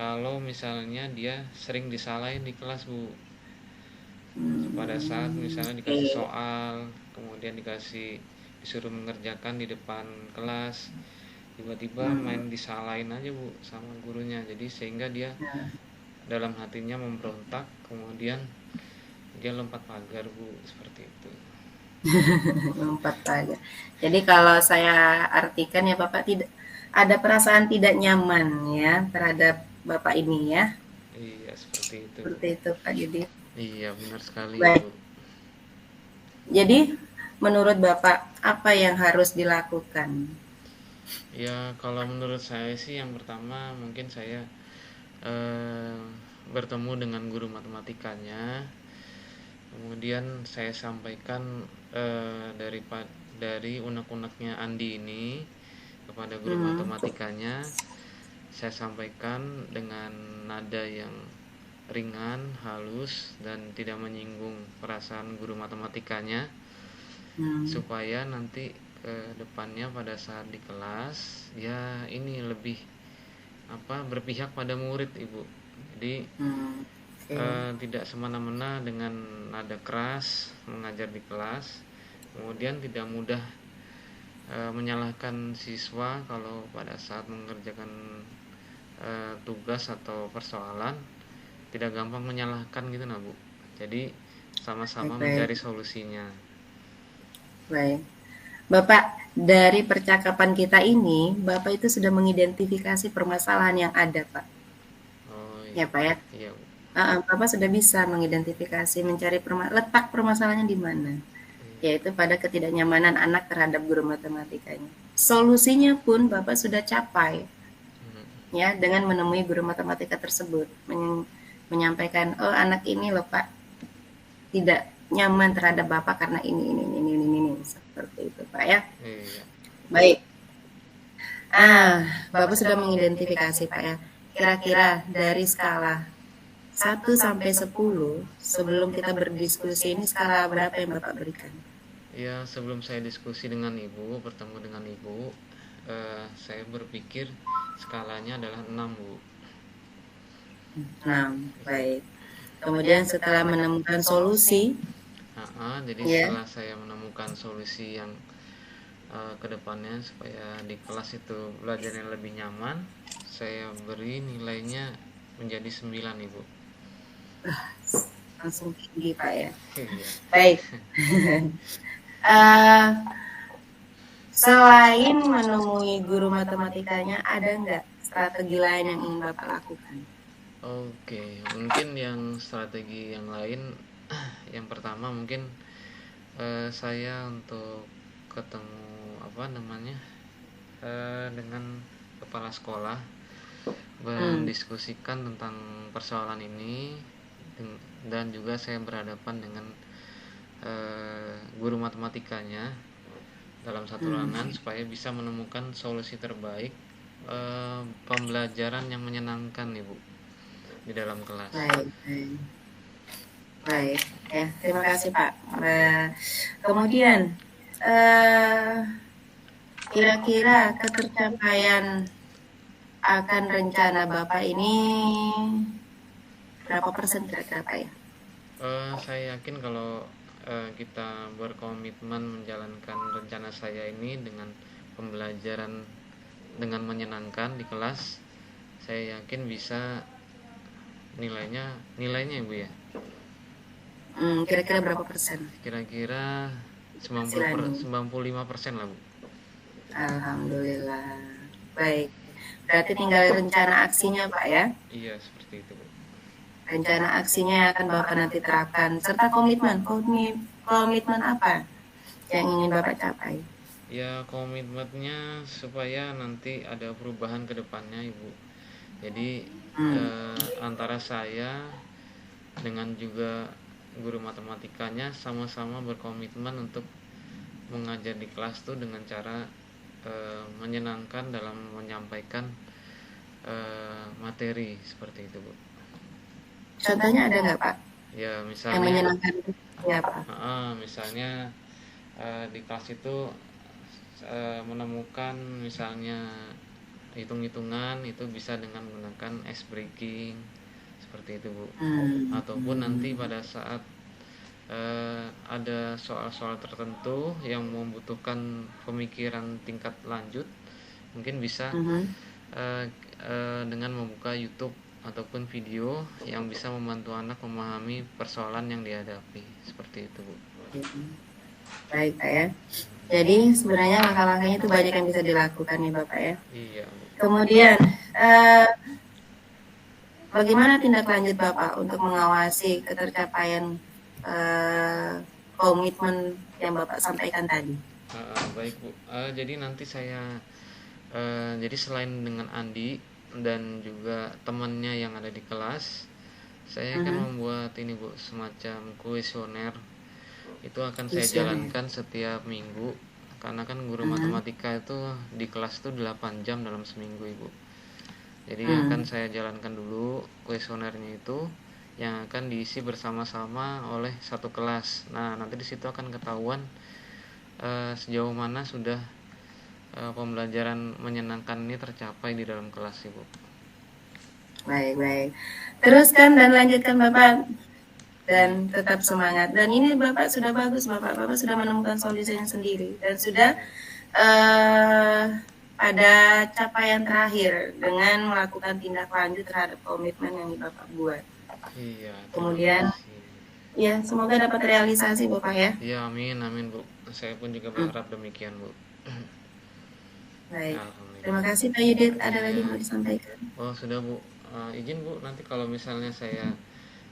Speaker 1: kalau misalnya dia sering disalahin di kelas Bu. Pada saat misalnya dikasih
Speaker 2: Oke.
Speaker 1: soal, kemudian disuruh mengerjakan di depan kelas, tiba-tiba main
Speaker 2: Mhm.
Speaker 1: disalahin aja Bu sama gurunya. Jadi sehingga dia
Speaker 2: Nah,
Speaker 1: dalam hatinya memberontak, kemudian dia lompat pagar Bu, seperti itu.
Speaker 2: lompat pagar. Jadi kalau saya artikan ya Bapak tidak ada perasaan tidak nyaman ya terhadap Bapak ini ya.
Speaker 1: Iya seperti itu Bu.
Speaker 2: Seperti itu Pak Yudi.
Speaker 1: Iya benar sekali
Speaker 2: Baik.
Speaker 1: Bu.
Speaker 2: Jadi menurut Bapak apa yang harus dilakukan?
Speaker 1: Ya kalau menurut saya sih yang pertama mungkin saya eh, bertemu dengan guru matematikanya. Kemudian saya sampaikan dari unek-uneknya Andi ini kepada guru
Speaker 2: Hmm.
Speaker 1: matematikanya. Saya sampaikan dengan nada yang ringan, halus, dan tidak menyinggung perasaan guru matematikanya,
Speaker 2: Hmm.
Speaker 1: supaya nanti ke depannya pada saat di kelas ya ini lebih apa, berpihak pada murid Ibu. Jadi
Speaker 2: Hmm. Oke.
Speaker 1: tidak semena-mena dengan nada keras mengajar di kelas, kemudian tidak mudah menyalahkan siswa kalau pada saat mengerjakan tugas atau persoalan, tidak gampang menyalahkan gitu nah Bu. Jadi sama-sama
Speaker 2: Baik,
Speaker 1: mencari solusinya.
Speaker 2: baik. Bapak, dari percakapan kita ini, Bapak itu sudah mengidentifikasi permasalahan yang ada, Pak.
Speaker 1: Oh
Speaker 2: Ya,
Speaker 1: iya,
Speaker 2: Pak ya.
Speaker 1: iya Bu.
Speaker 2: Bapak sudah bisa mengidentifikasi, mencari letak permasalahannya di mana,
Speaker 1: Iya.
Speaker 2: yaitu pada ketidaknyamanan anak terhadap guru matematikanya. Solusinya pun Bapak sudah capai,
Speaker 1: Hmm.
Speaker 2: ya, dengan menemui guru matematika tersebut, menyampaikan, oh anak ini loh Pak, tidak nyaman terhadap Bapak karena ini, seperti itu Pak ya.
Speaker 1: Iya.
Speaker 2: Baik. Bapak sudah mengidentifikasi Pak ya. Kira-kira dari skala 1 sampai 10, sebelum kita berdiskusi ini skala berapa yang Bapak berikan?
Speaker 1: Ya, sebelum saya diskusi dengan Ibu, bertemu dengan Ibu, saya berpikir skalanya adalah 6 Bu.
Speaker 2: 6, baik. Kemudian setelah menemukan solusi,
Speaker 1: Jadi
Speaker 2: ya,
Speaker 1: setelah saya menemukan solusi yang kedepannya supaya di kelas itu belajarnya lebih nyaman, saya beri nilainya menjadi 9 Ibu.
Speaker 2: langsung tinggi Pak ya.
Speaker 1: Iya.
Speaker 2: Baik. Eh, Selain menemui guru matematikanya, ada nggak strategi lain yang ingin Bapak lakukan?
Speaker 1: Oke, mungkin yang strategi yang lain, yang pertama mungkin saya untuk ketemu dengan kepala sekolah, mendiskusikan tentang persoalan ini, dan juga saya berhadapan dengan guru matematikanya dalam satu ruangan supaya bisa menemukan solusi terbaik pembelajaran yang menyenangkan Ibu di dalam kelas.
Speaker 2: Baik, ya, terima kasih Pak. Kemudian kira-kira ketercapaian akan rencana Bapak ini berapa persen kira-kira Pak ya?
Speaker 1: Saya yakin kalau kita berkomitmen menjalankan rencana saya ini dengan pembelajaran dengan menyenangkan di kelas, saya yakin bisa nilainya Ibu ya.
Speaker 2: Kira-kira berapa persen?
Speaker 1: Kira-kira 95% lah Bu.
Speaker 2: Alhamdulillah. Baik. Berarti tinggal rencana aksinya Pak ya?
Speaker 1: Iya, seperti itu Bu.
Speaker 2: Rencana aksinya yang akan Bapak nanti terapkan, serta komitmen apa yang ingin Bapak capai?
Speaker 1: Ya, komitmennya supaya nanti ada perubahan ke depannya Ibu. Jadi antara saya dengan juga guru matematikanya sama-sama berkomitmen untuk mengajar di kelas tuh dengan cara menyenangkan dalam menyampaikan materi seperti itu Bu.
Speaker 2: Contohnya ada nggak Pak?
Speaker 1: Ya
Speaker 2: Yang
Speaker 1: misalnya
Speaker 2: menyenangkan ya Pak?
Speaker 1: misalnya di kelas itu menemukan misalnya hitung-hitungan itu bisa dengan menggunakan ice breaking seperti itu Bu. Ataupun nanti pada saat ada soal-soal tertentu yang membutuhkan pemikiran tingkat lanjut, mungkin bisa dengan membuka YouTube ataupun video yang bisa membantu anak memahami persoalan yang dihadapi, seperti itu Bu.
Speaker 2: Baik Pak ya. Jadi sebenarnya langkah-langkahnya itu banyak yang bisa dilakukan nih Bapak ya.
Speaker 1: Iya Bu.
Speaker 2: Kemudian bagaimana tindak lanjut Bapak untuk mengawasi ketercapaian komitmen yang Bapak sampaikan tadi?
Speaker 1: Baik Bu. Jadi nanti saya jadi selain dengan Andi dan juga temannya yang ada di kelas, saya akan membuat ini Bu, semacam kuesioner. Itu akan saya jalankan setiap minggu, karena kan guru matematika itu di kelas itu 8 jam dalam seminggu Ibu. Jadi akan saya jalankan dulu kuesionernya itu yang akan diisi bersama-sama oleh satu kelas. Nah, nanti di situ akan ketahuan sejauh mana sudah pembelajaran menyenangkan ini tercapai di dalam kelas Ibu.
Speaker 2: Baik. Teruskan dan lanjutkan Bapak, dan tetap semangat. Dan ini Bapak sudah bagus Bapak sudah menemukan solusinya sendiri dan sudah pada capaian terakhir dengan melakukan tindak lanjut terhadap komitmen yang Bapak buat.
Speaker 1: Iya, terima
Speaker 2: Kemudian
Speaker 1: kasih.
Speaker 2: ya semoga dapat realisasi Bapak ya.
Speaker 1: Iya, amin, amin Bu. Saya pun juga berharap demikian Bu.
Speaker 2: Baik.
Speaker 1: Alhamdulillah.
Speaker 2: Terima kasih Pak Yudit. Ada
Speaker 1: Iya.
Speaker 2: lagi mau disampaikan?
Speaker 1: Oh sudah Bu. Izin Bu, nanti kalau misalnya saya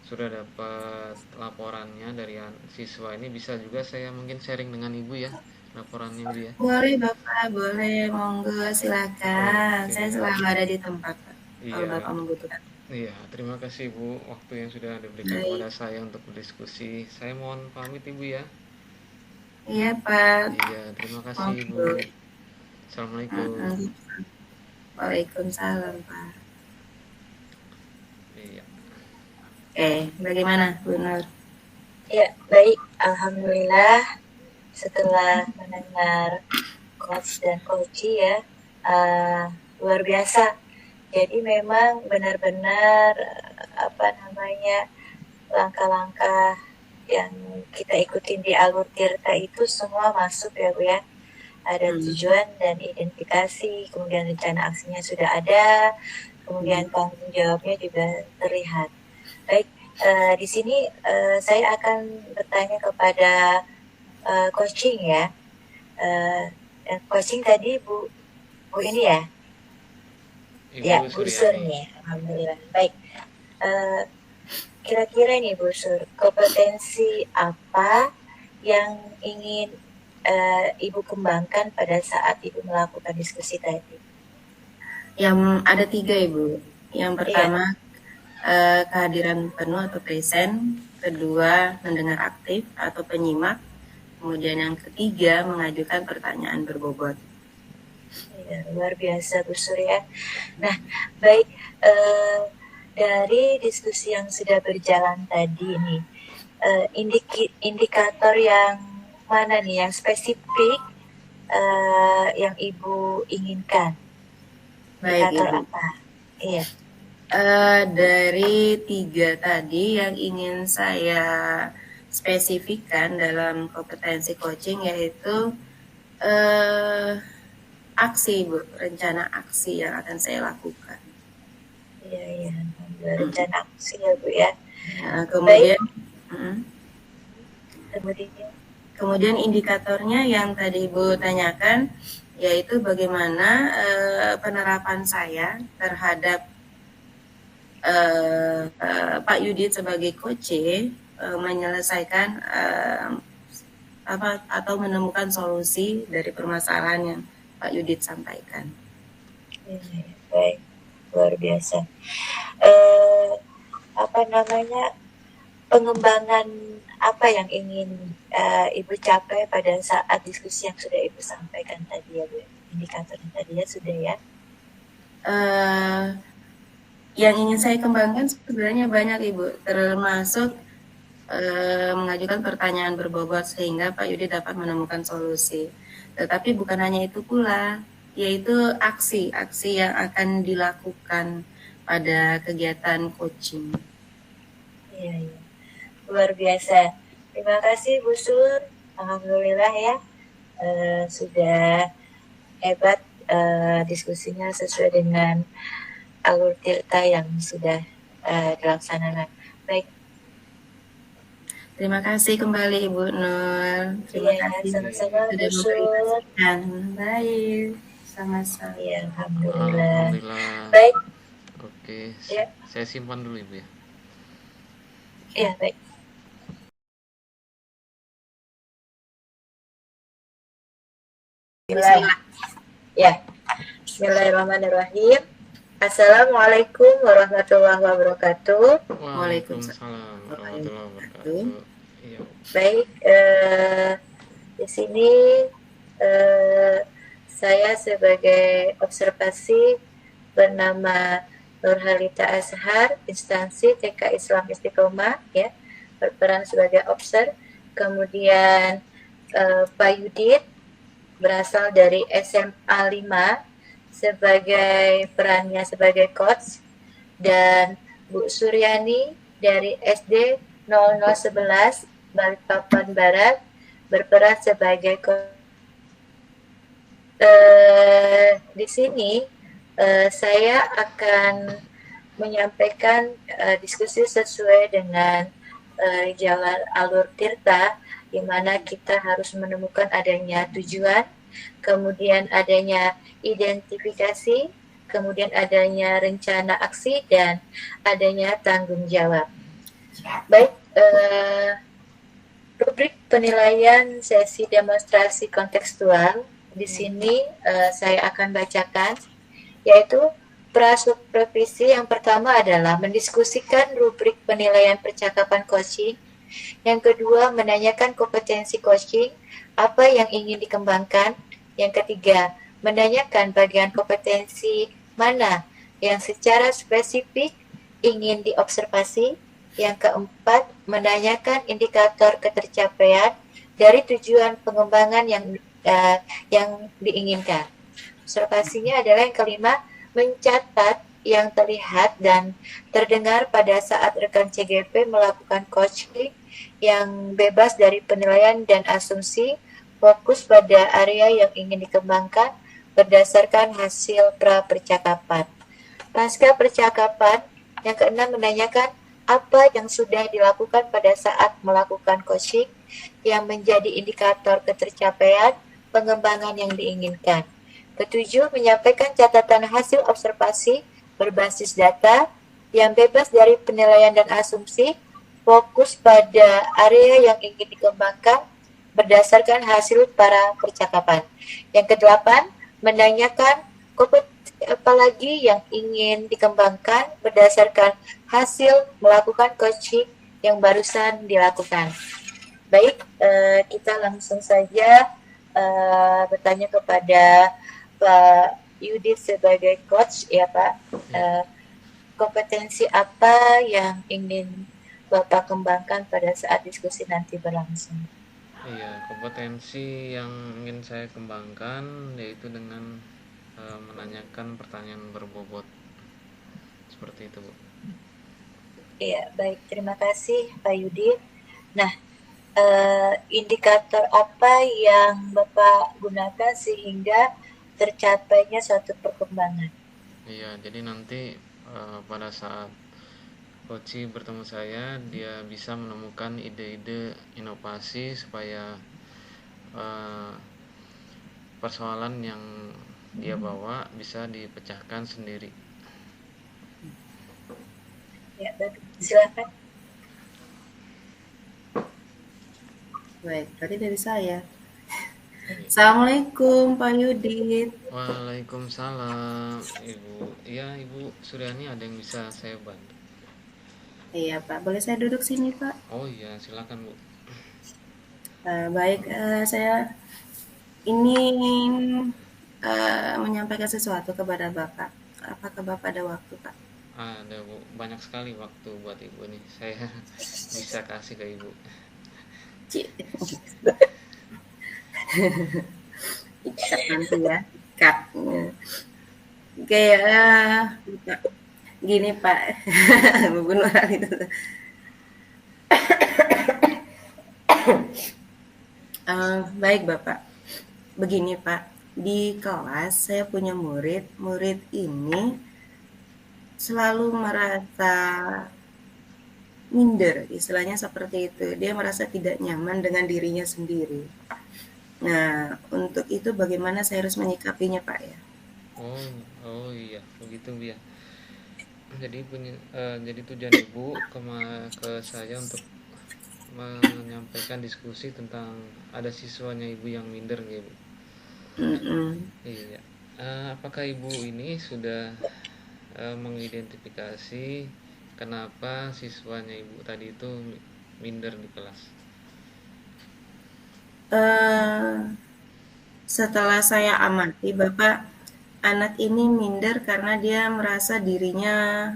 Speaker 1: sudah dapat laporannya dari siswa ini, bisa juga saya mungkin sharing dengan Ibu ya laporannya Bu ya.
Speaker 2: Boleh Bapak, boleh, monggo silakan.
Speaker 1: Oke.
Speaker 2: Saya selalu ada di tempat Pak, kalau
Speaker 1: Iya.
Speaker 2: Bapak membutuhkan.
Speaker 1: Iya, terima kasih Bu waktu yang sudah diberikan
Speaker 2: Baik.
Speaker 1: kepada saya untuk berdiskusi. Saya mohon pamit Ibu ya.
Speaker 2: Iya Pak.
Speaker 1: Iya, terima kasih Ibu.
Speaker 2: Monggo.
Speaker 1: Assalamualaikum.
Speaker 2: Waalaikumsalam Pak.
Speaker 1: Iya.
Speaker 2: Bagaimana Bu Nur?
Speaker 3: Ya, baik. Alhamdulillah setelah mendengar coach dan coachee ya, luar biasa. Jadi memang benar-benar langkah-langkah yang kita ikutin di Alur Tirta itu semua masuk ya Bu ya. Ada tujuan dan identifikasi, kemudian rencana aksinya sudah ada, kemudian tanggung jawabnya juga terlihat. Baik, di sini saya akan bertanya kepada coaching ya. Coaching tadi Bu ini ya?
Speaker 1: Ibu
Speaker 3: Ya, Bu Sur
Speaker 1: Suryani.
Speaker 3: nih, alhamdulillah. Baik, kira-kira nih Bu Sur, kompetensi apa yang ingin Ibu kembangkan pada saat Ibu melakukan diskusi tadi?
Speaker 2: Yang ada 3 Ibu. Yang pertama kehadiran penuh atau present, kedua mendengar aktif atau penyimak, kemudian yang ketiga mengajukan pertanyaan berbobot.
Speaker 3: Ya, luar biasa Bu Surya. Nah, baik, dari diskusi yang sudah berjalan tadi nih, indikator yang mana nih yang spesifik yang Ibu inginkan?
Speaker 2: Baik
Speaker 3: Indikator
Speaker 2: Ibu.
Speaker 3: apa? Iya.
Speaker 2: Dari 3 tadi yang ingin saya spesifikkan dalam kompetensi coaching yaitu aksi Bu, rencana aksi yang akan saya lakukan.
Speaker 3: Iya, rencana aksi ya Bu ya.
Speaker 2: Kemudian indikatornya yang tadi Ibu tanyakan yaitu bagaimana penerapan saya terhadap Pak Yudit sebagai coach menyelesaikan atau menemukan solusi dari permasalahan yang Pak Yudit sampaikan.
Speaker 3: Baik, luar biasa. Pengembangan apa yang ingin Ibu capai pada saat diskusi yang sudah Ibu sampaikan tadi ya Bu? Indikatornya tadi ya sudah ya?
Speaker 2: Yang ingin saya kembangkan sebenarnya banyak Ibu, termasuk mengajukan pertanyaan berbobot sehingga Pak Yudi dapat menemukan solusi. Tetapi bukan hanya itu pula, yaitu aksi yang akan dilakukan pada kegiatan coaching.
Speaker 3: Iya. Luar biasa. Terima kasih Bu Sur. Alhamdulillah ya, sudah hebat diskusinya sesuai dengan Alur Tirta yang sudah dilaksanakan. Baik.
Speaker 2: Terima kasih kembali Ibu Nur. Terima kasih
Speaker 3: sama-sama Bu Sur.
Speaker 2: Baik, sama-sama.
Speaker 3: Ya, alhamdulillah.
Speaker 1: Baik. Oke,
Speaker 3: ya.
Speaker 1: Saya simpan dulu Ibu ya.
Speaker 3: Iya, baik. Ya, Bismillahirrahmanirrahim. Assalamualaikum warahmatullahi wabarakatuh.
Speaker 1: Waalaikumsalam warahmatullahi wabarakatuh.
Speaker 3: Baik, di sini saya sebagai observasi bernama Nurhalita Azhar, instansi TK Islam Istiqomah, ya, berperan sebagai obser. Kemudian Pak Yudit berasal dari SMA 5 sebagai perannya sebagai coach, dan Bu Suryani dari SD 0011 Balikpapan Barat berperan sebagai coach. Di sini saya akan menyampaikan diskusi sesuai dengan jalan alur Tirta, di mana kita harus menemukan adanya tujuan, kemudian adanya identifikasi, kemudian adanya rencana aksi, dan adanya tanggung jawab. Baik, rubrik penilaian sesi demonstrasi kontekstual di sini saya akan bacakan, yaitu pra-supervisi yang pertama adalah mendiskusikan rubrik penilaian percakapan coaching. Yang kedua, menanyakan kompetensi coaching, apa yang ingin dikembangkan. Yang ketiga, menanyakan bagian kompetensi mana yang secara spesifik ingin diobservasi. Yang keempat, menanyakan indikator ketercapaian dari tujuan pengembangan yang diinginkan. Observasinya adalah yang kelima, mencatat yang terlihat dan terdengar pada saat rekan CGP melakukan coaching yang bebas dari penilaian dan asumsi, fokus pada area yang ingin dikembangkan berdasarkan hasil pra-percakapan. Pasca percakapan, yang keenam, menanyakan apa yang sudah dilakukan pada saat melakukan coaching yang menjadi indikator ketercapaian pengembangan yang diinginkan. Ketujuh, menyampaikan catatan hasil observasi berbasis data yang bebas dari penilaian dan asumsi, fokus pada area yang ingin dikembangkan berdasarkan hasil para percakapan. Yang kedelapan, menanyakan kompetensi apa lagi yang ingin dikembangkan berdasarkan hasil melakukan coaching yang barusan dilakukan. Baik, kita langsung saja bertanya kepada Pak Yudit sebagai coach, ya Pak. Kompetensi apa yang ingin Bapak kembangkan pada saat diskusi nanti berlangsung?
Speaker 1: Iya, kompetensi yang ingin saya kembangkan yaitu dengan menanyakan pertanyaan berbobot. Seperti itu, Bu.
Speaker 3: Iya, baik. Terima kasih, Pak Yudit. Nah, indikator apa yang Bapak gunakan sehingga tercapainya suatu perkembangan?
Speaker 1: Iya, jadi nanti pada saat Koci bertemu saya, dia bisa menemukan ide-ide inovasi supaya persoalan yang dia bawa bisa dipecahkan sendiri.
Speaker 3: Ya, baik. Silakan.
Speaker 2: Baik, berarti dari saya. Assalamualaikum Pak Yudit.
Speaker 1: Waalaikumsalam Ibu. Iya, Ibu Suryani, ada yang bisa saya bantu?
Speaker 2: Iya Pak, boleh saya duduk sini Pak?
Speaker 1: Oh iya, silakan Bu.
Speaker 2: Baik, saya ingin menyampaikan sesuatu kepada Bapak. Apakah Bapak ada waktu Pak?
Speaker 1: Ada Bu, banyak sekali waktu buat Ibu nih. Saya bisa kasih ke Ibu.
Speaker 2: Ikat nanti ya, ikat. Oke, gini Pak, membunuh orang itu. Baik Bapak, begini Pak, di kelas saya punya murid ini selalu merasa minder, istilahnya seperti itu. Dia merasa tidak nyaman dengan dirinya sendiri. Nah, untuk itu bagaimana saya harus menyikapinya Pak ya?
Speaker 1: Oh iya, begitu ya. Jadi jadi tujuan Ibu ke saya untuk menyampaikan diskusi tentang ada siswanya Ibu yang minder ya Bu. Iya. Apakah Ibu ini sudah mengidentifikasi kenapa siswanya Ibu tadi itu minder di kelas?
Speaker 2: Setelah saya amati Bapak, anak ini minder karena dia merasa dirinya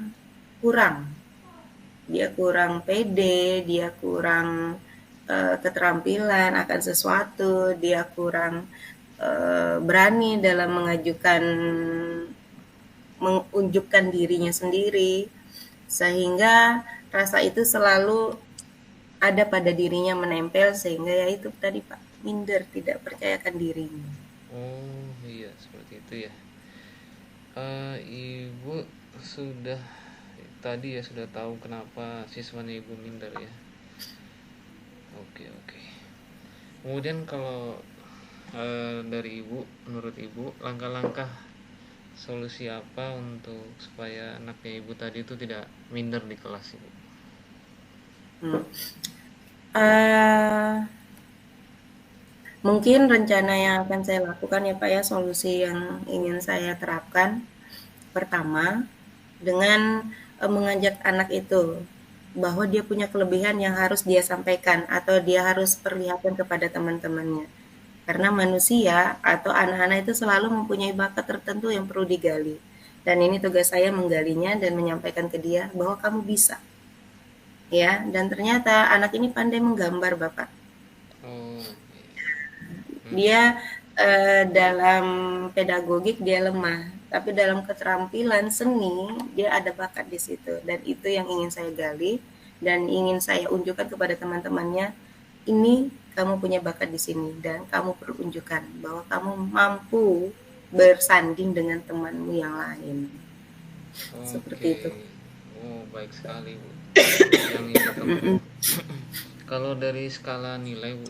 Speaker 2: kurang. Dia kurang pede, dia kurang keterampilan akan sesuatu, dia kurang berani dalam mengunjukkan dirinya sendiri, sehingga rasa itu selalu ada pada dirinya menempel, sehingga ya itu tadi Pak, minder, tidak percayakan dirinya.
Speaker 1: Oh iya, seperti itu ya. Ibu sudah tadi ya sudah tahu kenapa siswanya ibu minder ya. Oke oke. Kemudian kalau dari ibu, menurut ibu langkah-langkah solusi apa untuk supaya anaknya ibu tadi itu tidak minder di kelas ibu?
Speaker 2: Hmm. Eh, Mungkin rencana yang akan saya lakukan ya Pak ya, solusi yang ingin saya terapkan. Pertama, dengan mengajak anak itu bahwa dia punya kelebihan yang harus dia sampaikan atau dia harus perlihatkan kepada teman-temannya. Karena manusia atau anak-anak itu selalu mempunyai bakat tertentu yang perlu digali. Dan ini tugas saya menggalinya dan menyampaikan ke dia bahwa kamu bisa. Ya, dan ternyata anak ini pandai menggambar, Bapak.
Speaker 1: Oh
Speaker 2: Dia dalam pedagogik dia lemah, tapi dalam keterampilan seni dia ada bakat di situ dan itu yang ingin saya gali dan ingin saya unjukkan kepada teman-temannya, ini kamu punya bakat di sini dan kamu perlu unjukkan bahwa kamu mampu bersanding dengan temanmu yang lain. Seperti
Speaker 1: oke.
Speaker 2: itu.
Speaker 1: Oh baik sekali bu. Yang ibu tempuh. Kalau dari skala nilai bu,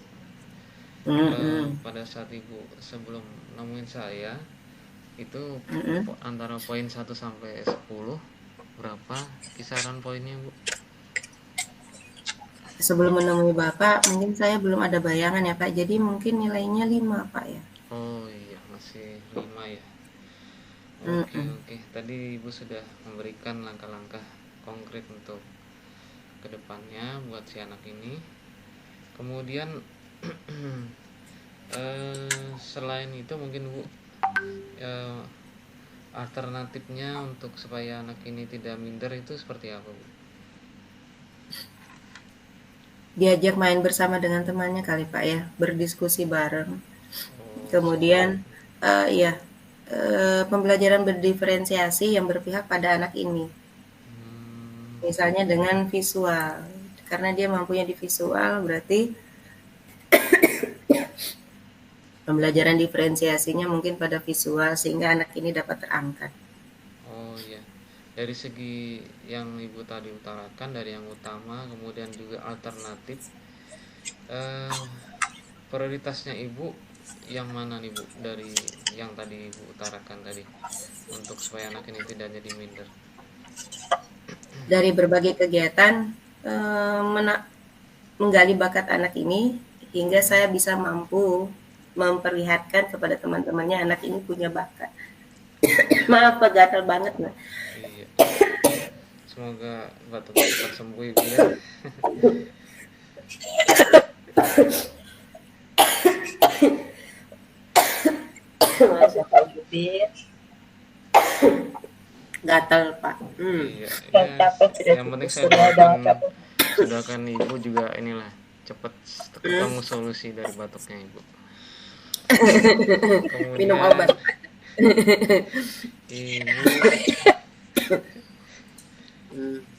Speaker 2: Mm-mm.
Speaker 1: pada saat ibu sebelum nemuin saya itu
Speaker 2: Mm-mm.
Speaker 1: antara poin 1 sampai 10 berapa kisaran poinnya bu?
Speaker 2: Sebelum menemui Bapak, mungkin saya belum ada bayangan ya Pak. Jadi mungkin nilainya 5 Pak ya.
Speaker 1: Oh iya masih 5 ya. Oke
Speaker 2: Mm-mm.
Speaker 1: oke. Tadi ibu sudah memberikan langkah-langkah konkret untuk kedepannya buat si anak ini. Kemudian selain itu mungkin bu, eh, alternatifnya untuk supaya anak ini tidak minder itu seperti apa bu?
Speaker 2: Diajak main bersama dengan temannya kali Pak ya, berdiskusi bareng.
Speaker 1: Oh
Speaker 2: Kemudian ya pembelajaran berdiferensiasi yang berpihak pada anak ini. Misalnya dengan visual. Karena dia mampunya di visual, berarti pembelajaran diferensiasinya mungkin pada visual sehingga anak ini dapat terangkat.
Speaker 1: oh iya. Dari segi yang ibu tadi utarakan, dari yang utama kemudian juga alternatif, eh, prioritasnya ibu yang mana nih bu dari yang tadi ibu utarakan tadi untuk supaya anak ini tidak jadi minder?
Speaker 2: Dari berbagai kegiatan menggali bakat anak ini hingga saya bisa mampu memperlihatkan kepada teman-temannya anak ini punya bakat. Maaf Pak, gatal banget nah.
Speaker 1: Iya, semoga batuk cepat sembuh ibu ya.
Speaker 2: Masya Pak Jubir. Gatal Pak.
Speaker 1: Iya
Speaker 3: Dan
Speaker 1: ya,
Speaker 3: capek sudah
Speaker 1: yang penting saya
Speaker 3: sudah jangan
Speaker 1: doakan
Speaker 3: capek.
Speaker 1: doakan ibu juga inilah cepat ketemu solusi dari batuknya ibu.
Speaker 2: Minum
Speaker 1: Kemudian
Speaker 2: obat.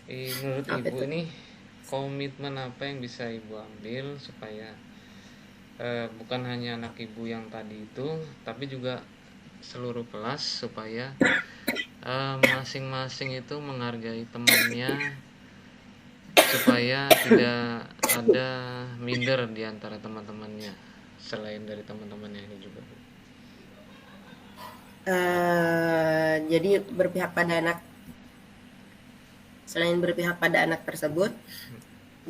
Speaker 1: ibu menurut
Speaker 2: Apa
Speaker 1: ibu
Speaker 2: itu?
Speaker 1: ini komitmen apa yang bisa ibu ambil supaya bukan hanya anak ibu yang tadi itu tapi juga seluruh kelas supaya masing-masing itu menghargai temannya supaya tidak ada minder di antara teman-temannya selain dari teman-temannya ini juga Bu.
Speaker 2: Jadi berpihak pada anak, selain berpihak pada anak tersebut,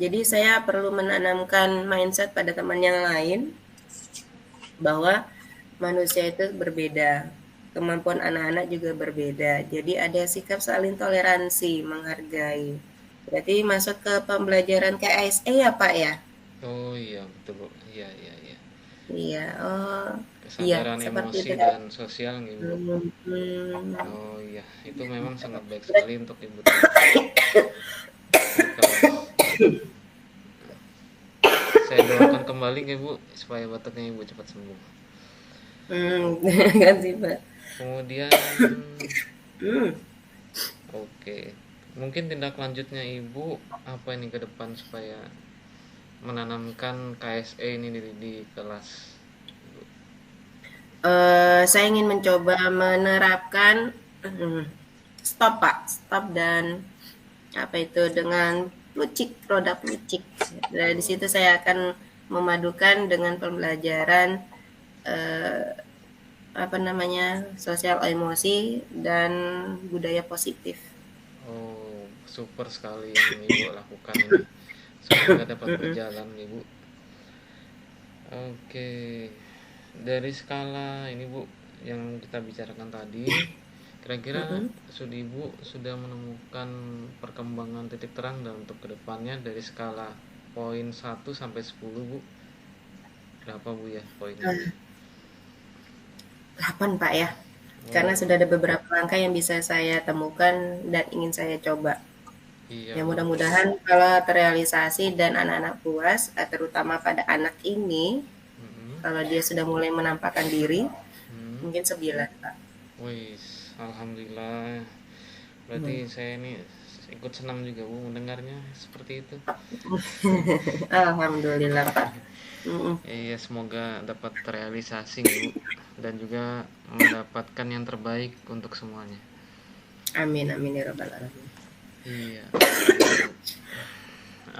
Speaker 2: jadi saya perlu menanamkan mindset pada teman yang lain bahwa manusia itu berbeda, kemampuan anak-anak juga berbeda. Jadi ada sikap saling toleransi, menghargai. Berarti masuk ke pembelajaran KSE ya Pak ya?
Speaker 1: Oh iya betul Bu. Iya iya iya.
Speaker 2: Iya, oh iya
Speaker 1: Kesadaran
Speaker 2: seperti
Speaker 1: emosi
Speaker 2: itu.
Speaker 1: dan sosial nih Bu.
Speaker 2: Hmm,
Speaker 1: Oh iya, itu memang sangat baik sekali untuk ibu terapkan di kelas. Saya doakan kembali ya Bu supaya batuknya ibu cepat sembuh.
Speaker 2: ganti Pak.
Speaker 1: Kemudian
Speaker 2: Hmm.
Speaker 1: oke, mungkin tindak lanjutnya ibu apa ini ke depan supaya menanamkan KSE ini di kelas.
Speaker 2: Saya ingin mencoba menerapkan stop Pak, stop dan apa itu dengan Plucik, produk Plucik. Dari situ saya akan memadukan dengan pembelajaran apa namanya sosial emosi dan budaya positif.
Speaker 1: Oh, super sekali yang Ibu lakukan ini. Semoga dapat berjalan, Ibu. Oke, dari skala ini Bu yang kita bicarakan tadi, kira-kira Ibu sudah menemukan perkembangan titik terang dan untuk kedepannya dari skala poin 1 sampai 10 Bu, berapa Bu ya poinnya?
Speaker 2: 8 Pak ya, karena sudah ada beberapa langkah yang bisa saya temukan dan ingin saya coba.
Speaker 1: Iya
Speaker 2: Ya
Speaker 1: Bu.
Speaker 2: mudah-mudahan kalau terrealisasi dan anak-anak puas, terutama pada anak ini, kalau dia sudah mulai menampakkan diri, mungkin 9 Pak.
Speaker 1: Wih, alhamdulillah. Berarti saya ini ikut senang juga Bu mendengarnya seperti itu.
Speaker 2: Alhamdulillah Pak.
Speaker 1: Iya, semoga dapat terrealisasi Bu dan juga mendapatkan yang terbaik untuk semuanya.
Speaker 2: Amin amin ya rabbal alamin.
Speaker 1: Iya.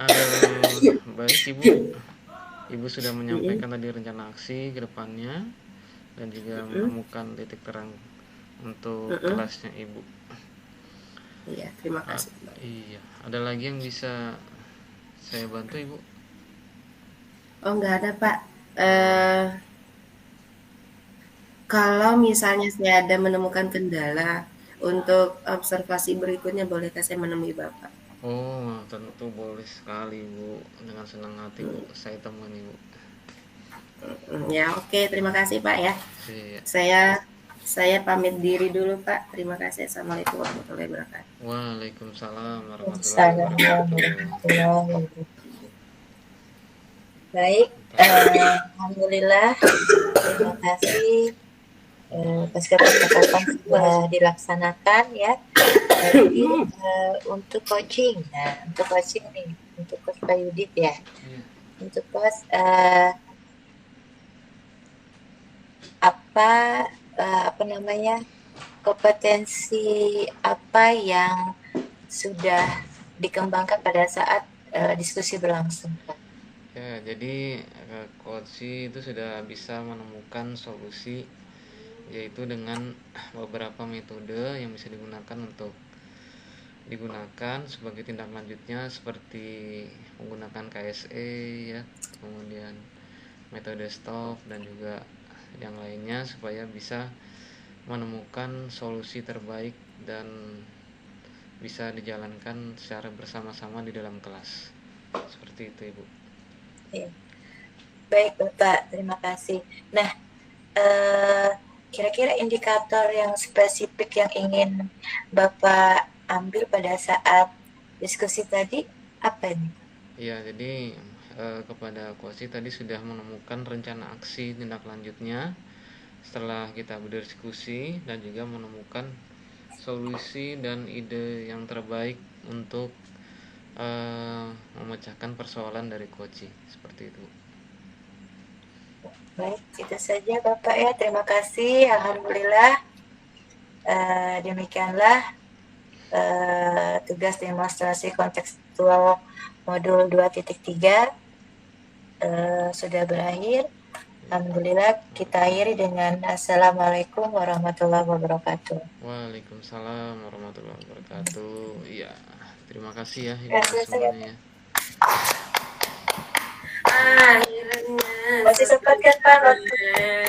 Speaker 1: Aduh, baik Ibu. Ibu sudah menyampaikan tadi rencana aksi ke depannya dan juga menemukan titik terang untuk kelasnya Ibu.
Speaker 2: Iya, terima kasih.
Speaker 1: Iya, ada lagi yang bisa saya bantu Ibu?
Speaker 2: Oh, nggak ada Pak. Kalau misalnya saya ada menemukan kendala untuk observasi berikutnya, bolehkah saya menemui Bapak?
Speaker 1: Oh, tentu boleh sekali Bu. Dengan senang hati Bu, saya temani Bu.
Speaker 2: Ya, oke. Terima kasih Pak ya.
Speaker 1: Iya.
Speaker 2: Saya pamit diri dulu Pak. Terima kasih. Assalamualaikum warahmatullahi wabarakatuh.
Speaker 1: Waalaikumsalam warahmatullahi wabarakatuh.
Speaker 3: Baik, alhamdulillah, terima kasih. Pasca percakapan sudah dilaksanakan ya. Jadi untuk coaching, nah untuk coaching nih, untuk Coach Pak Yudit ya, untuk Coach apa namanya kompetensi apa yang sudah dikembangkan pada saat diskusi berlangsung Pak?
Speaker 1: Ya, jadi Coach itu sudah bisa menemukan solusi yaitu dengan beberapa metode yang bisa digunakan sebagai tindak lanjutnya seperti menggunakan KSE ya, kemudian metode stop dan juga yang lainnya supaya bisa menemukan solusi terbaik dan bisa dijalankan secara bersama-sama di dalam kelas. Seperti itu Ibu.
Speaker 3: Baik Bapak, terima kasih. Nah, kira-kira indikator yang spesifik yang ingin Bapak ambil pada saat diskusi tadi apa ini?
Speaker 1: Ya, jadi kepada Kosi tadi sudah menemukan rencana aksi tindak lanjutnya setelah kita berdiskusi dan juga menemukan solusi dan ide yang terbaik untuk memecahkan persoalan dari Koci seperti itu.
Speaker 3: Baik, itu saja Bapak ya. Terima kasih. Alhamdulillah. Demikianlah tugas demonstrasi kontekstual modul 2.3 sudah berakhir. Alhamdulillah, kita akhiri dengan Assalamualaikum warahmatullahi wabarakatuh.
Speaker 1: Waalaikumsalam warahmatullahi wabarakatuh. Iya, terima kasih ya Ibu semuanya.
Speaker 2: Akhirnya
Speaker 3: masih sempat kan Pak?